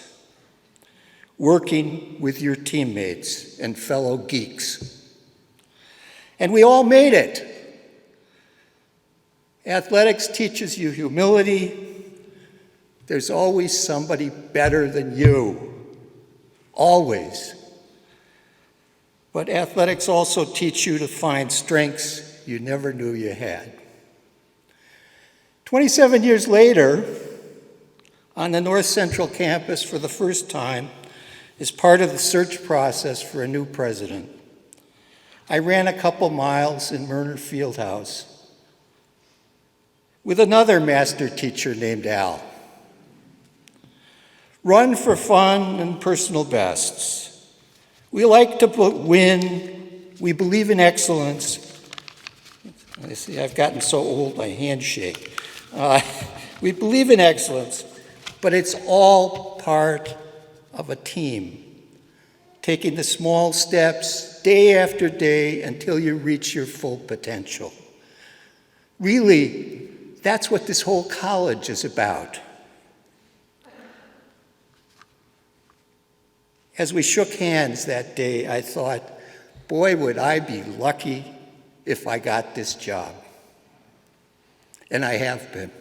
[SPEAKER 22] working with your teammates and fellow geeks. And we all made it. Athletics teaches you humility. There's always somebody better than you, always. But athletics also teach you to find strengths you never knew you had. 27 years later, on the North Central campus for the first time, as part of the search process for a new president, I ran a couple miles in Murner Fieldhouse with another master teacher named Al. Run for fun and personal bests. We like to win. We believe in excellence. I see, I've gotten so old, my hands shake. We believe in excellence, but it's all part of a team, taking the small steps day after day until you reach your full potential. Really, that's what this whole college is about. As we shook hands that day, I thought, boy, would I be lucky if I got this job. And I have been.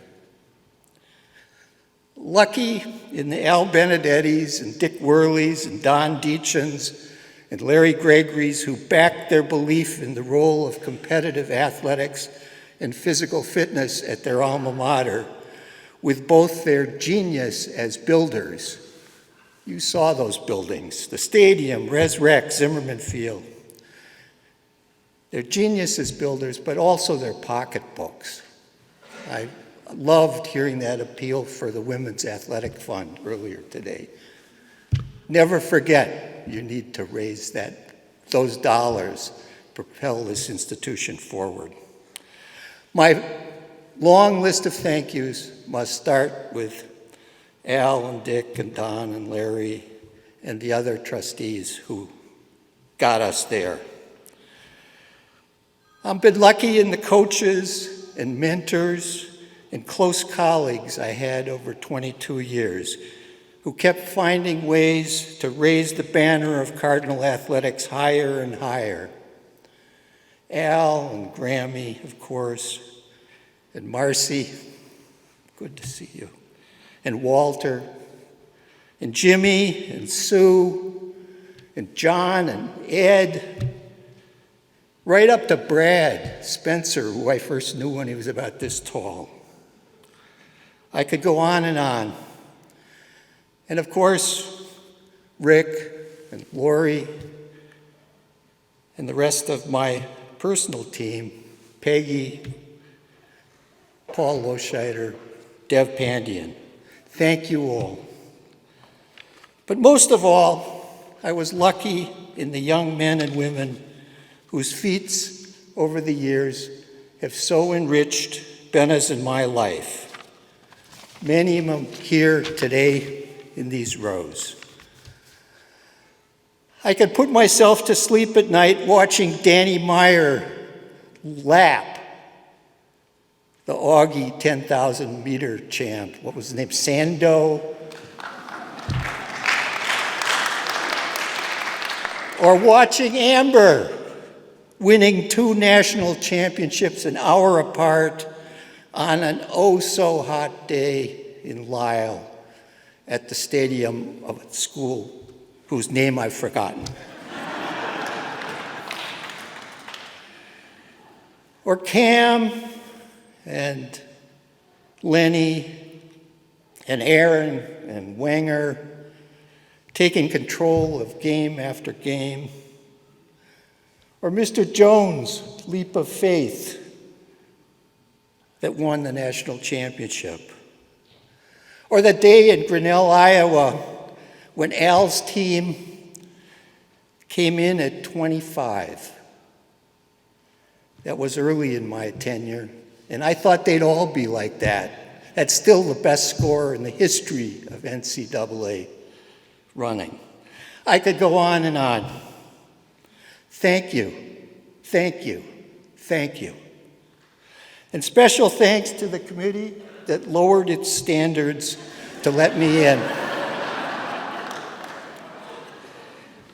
[SPEAKER 22] Lucky in the Al Benedettis and Dick Worleys and Don Deachens and Larry Gregory's who backed their belief in the role of competitive athletics and physical fitness at their alma mater, with both their genius as builders. You saw those buildings, the stadium, Res Rec, Zimmerman Field. Their genius as builders, but also their pocketbooks. I loved hearing that appeal for the Women's Athletic Fund earlier today. Never forget, you need to raise those dollars, propel this institution forward. My long list of thank yous must start with Al and Dick and Don and Larry and the other trustees who got us there. I've been lucky in the coaches and mentors and close colleagues I had over 22 years who kept finding ways to raise the banner of Cardinal athletics higher and higher. Al and Grammy, of course, and Marcy, good to see you, and Walter, and Jimmy, and Sue, and John, and Ed, right up to Brad Spencer, who I first knew when he was about this tall. I could go on. And of course, Rick and Lori and the rest of my personal team, Peggy, Paul Loscheider, Dev Pandian. Thank you all. But most of all, I was lucky in the young men and women whose feats over the years have so enriched Benna's and my life. Many of them here today in these rows. I could put myself to sleep at night watching Danny Meyer lap the Augie 10,000 meter champ. What was his name? Sando? Or watching Amber winning 2 national championships an hour apart on an oh-so-hot day in Lisle at the stadium of a school whose name I've forgotten. Or Cam and Lenny and Aaron and Wenger taking control of game after game. Or Mr. Jones' leap of faith that won the national championship. Or the day in Grinnell, Iowa, when Al's team came in at 25. That was early in my tenure, and I thought they'd all be like that. That's still the best score in the history of NCAA running. I could go on and on. Thank you, thank you, thank you. And special thanks to the committee that lowered its standards to let me in.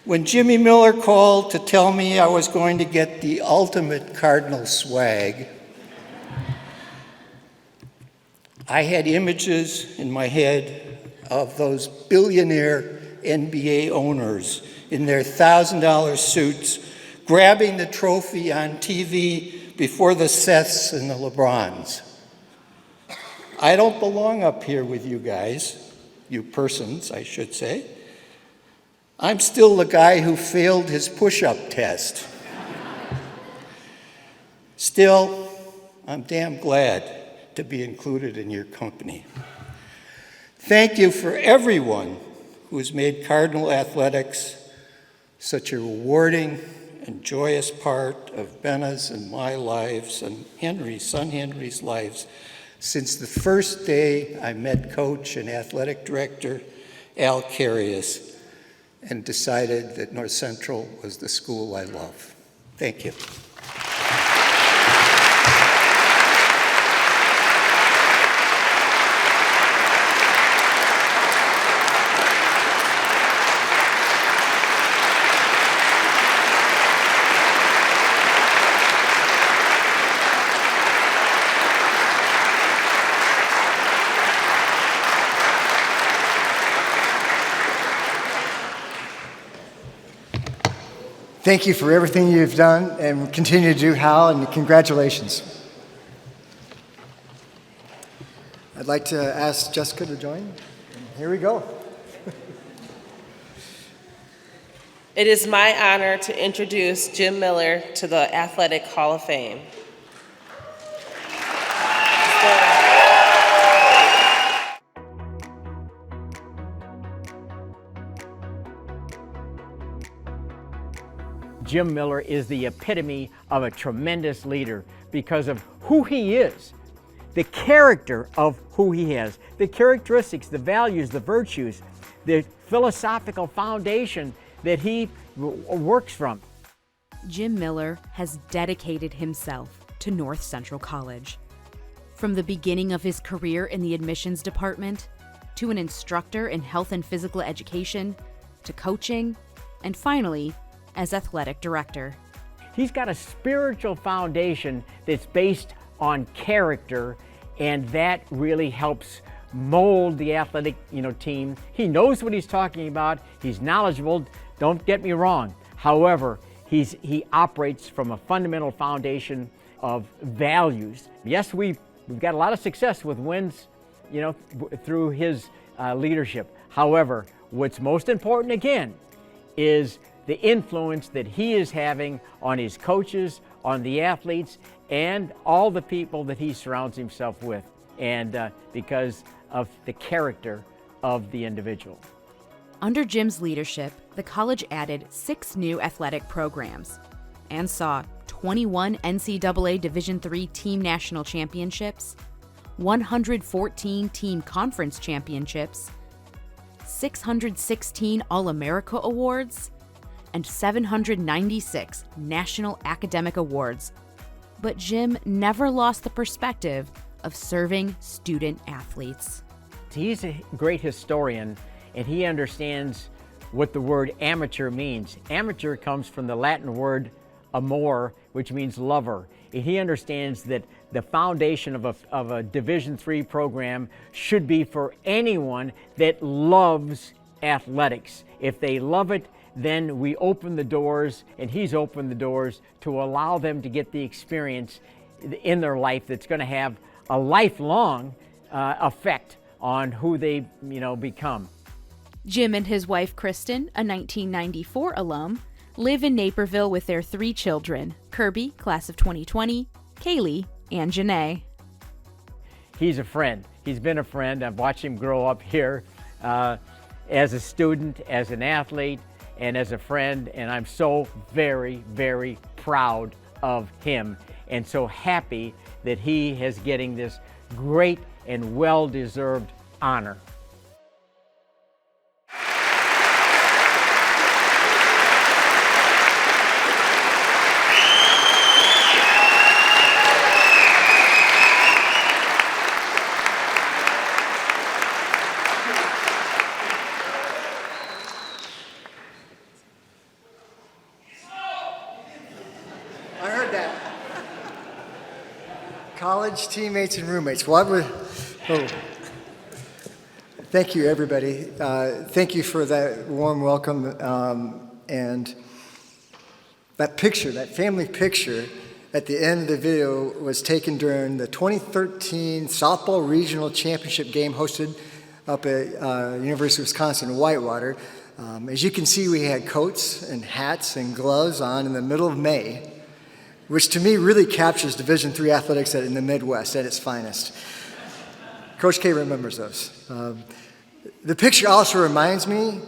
[SPEAKER 22] When Jimmy Miller called to tell me I was going to get the ultimate Cardinal swag, I had images in my head of those billionaire NBA owners in their $1,000 suits grabbing the trophy on TV before the Seths and the LeBrons. I don't belong up here with you guys, you persons, I should say. I'm still the guy who failed his push-up test. Still, I'm damn glad to be included in your company. Thank you for everyone who has made Cardinal athletics such a rewarding and joyous part of Benna's and my lives and son Henry's lives since the first day I met Coach and Athletic Director Al Carius and decided that North Central was the school I love. Thank you.
[SPEAKER 2] Thank you for everything you've done and continue to do, Hal, and congratulations. I'd like to ask Jessica to join. Here we go.
[SPEAKER 5] It is my honor to introduce Jim Miller to the Athletic Hall of Fame.
[SPEAKER 6] Jim Miller is the epitome of a tremendous leader because of who he is, the character of who he is, the characteristics, the values, the virtues, the philosophical foundation that he works from.
[SPEAKER 4] Jim Miller has dedicated himself to North Central College. From the beginning of his career in the admissions department, to an instructor in health and physical education, to coaching, and finally, as athletic director.
[SPEAKER 6] He's got a spiritual foundation that's based on character, and that really helps mold the athletic team. He knows what he's talking about. He's knowledgeable, don't get me wrong. However, he operates from a fundamental foundation of values. Yes, we've got a lot of success with wins, through his leadership. However, what's most important again is the influence that he is having on his coaches, on the athletes, and all the people that he surrounds himself with, and because of the character of the individual.
[SPEAKER 4] Under Jim's leadership, the college added 6 new athletic programs and saw 21 NCAA Division III team national championships, 114 team conference championships, 616 All-America awards, and 796 national academic awards. But Jim never lost the perspective of serving student athletes.
[SPEAKER 6] He's a great historian, and he understands what the word amateur means. Amateur comes from the Latin word amor, which means lover. And he understands that the foundation of a Division III program should be for anyone that loves athletics. If they love it, then we open the doors, and he's opened the doors to allow them to get the experience in their life that's going to have a lifelong effect on who they become.
[SPEAKER 4] Jim and his wife Kristen, a 1994 alum, live in Naperville with their 3 children, Kirby, class of 2020, Kaylee, and Janae.
[SPEAKER 6] He's a friend. He's been a friend. I've watched him grow up here as a student, as an athlete, and as a friend, and I'm so very, very proud of him and so happy that he is getting this great and well-deserved honor.
[SPEAKER 2] College teammates and roommates. Thank you, everybody. Thank you for that warm welcome. And that picture, that family picture at the end of the video was taken during the 2013 Softball Regional Championship game hosted up at University of Wisconsin in Whitewater. As you can see, we had coats and hats and gloves on in the middle of May, which to me really captures Division III athletics in the Midwest at its finest. Coach K remembers those. The picture also reminds me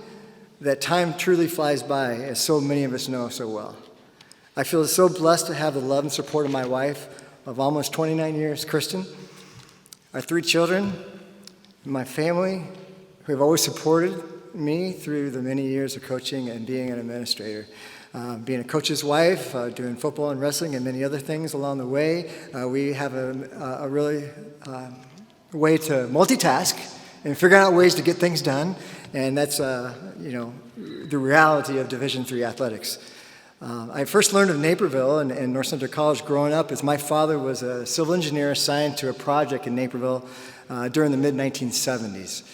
[SPEAKER 2] that time truly flies by, as so many of us know so well. I feel so blessed to have the love and support of my wife of almost 29 years, Kristen, our 3 children, and my family, who have always supported me through the many years of coaching and being an administrator. Being a coach's wife, doing football and wrestling and many other things along the way, we have a really way to multitask and figure out ways to get things done, and that's the reality of Division III athletics. I first learned of Naperville and North Central College growing up as my father was a civil engineer assigned to a project in Naperville during the mid-1970s.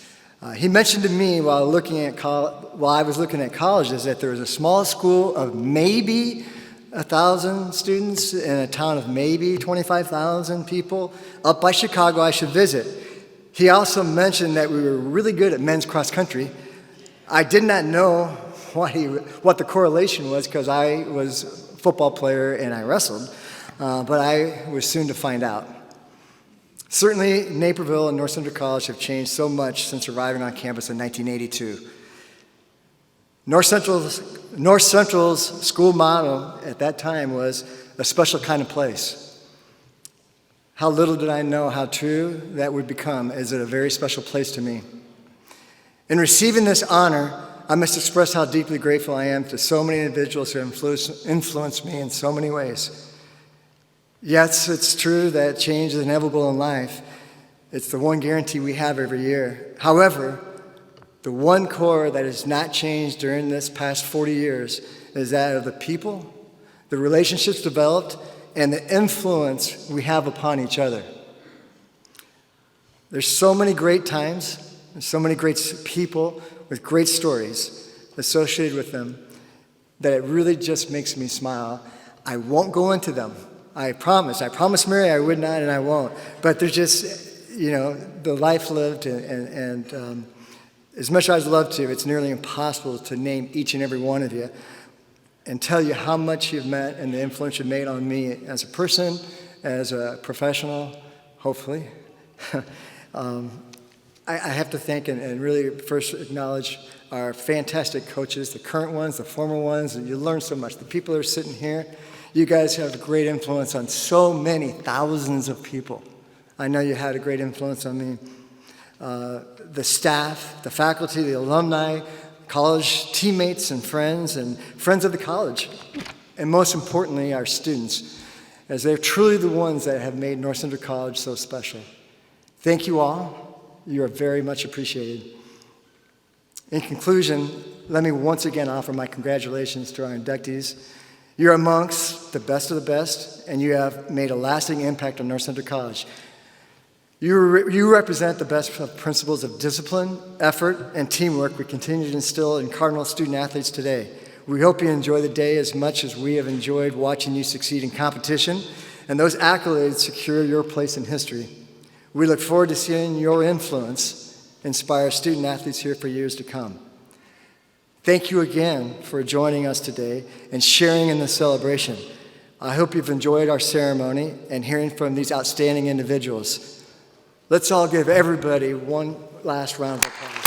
[SPEAKER 2] He mentioned to me while I was looking at colleges that there was a small school of maybe 1,000 students in a town of maybe 25,000 people up by Chicago I should visit. He also mentioned that we were really good at men's cross country. I did not know what the correlation was because I was a football player and I wrestled, but I was soon to find out. Certainly, Naperville and North Central College have changed so much since arriving on campus in 1982. North Central's school motto at that time was a special kind of place. How little did I know how true that would become. Is it a very special place to me? In receiving this honor, I must express how deeply grateful I am to so many individuals who have influenced me in so many ways. Yes, it's true that change is inevitable in life. It's the one guarantee we have every year. However, the one core that has not changed during this past 40 years is that of the people, the relationships developed, and the influence we have upon each other. There's so many great times, there's so many great people with great stories associated with them that it really just makes me smile. I won't go into them. I promised Mary I would not, and I won't. But they're just, the life lived, and as much as I'd love to, it's nearly impossible to name each and every one of you and tell you how much you've meant and the influence you've made on me as a person, as a professional, hopefully. I have to thank and really first acknowledge our fantastic coaches, the current ones, the former ones, and you learn so much. The people that are sitting here, you guys have a great influence on so many thousands of people. I know you had a great influence on me. The staff, the faculty, the alumni, college teammates and friends of the college, and most importantly, our students, as they're truly the ones that have made North Central College so special. Thank you all. You are very much appreciated. In conclusion, let me once again offer my congratulations to our inductees You're amongst the best of the best, and you have made a lasting impact on North Central College. You represent the best principles of discipline, effort, and teamwork we continue to instill in Cardinal student athletes today. We hope you enjoy the day as much as we have enjoyed watching you succeed in competition, and those accolades secure your place in history. We look forward to seeing your influence inspire student athletes here for years to come. Thank you again for joining us today and sharing in this celebration. I hope you've enjoyed our ceremony and hearing from these outstanding individuals. Let's all give everybody one last round of applause.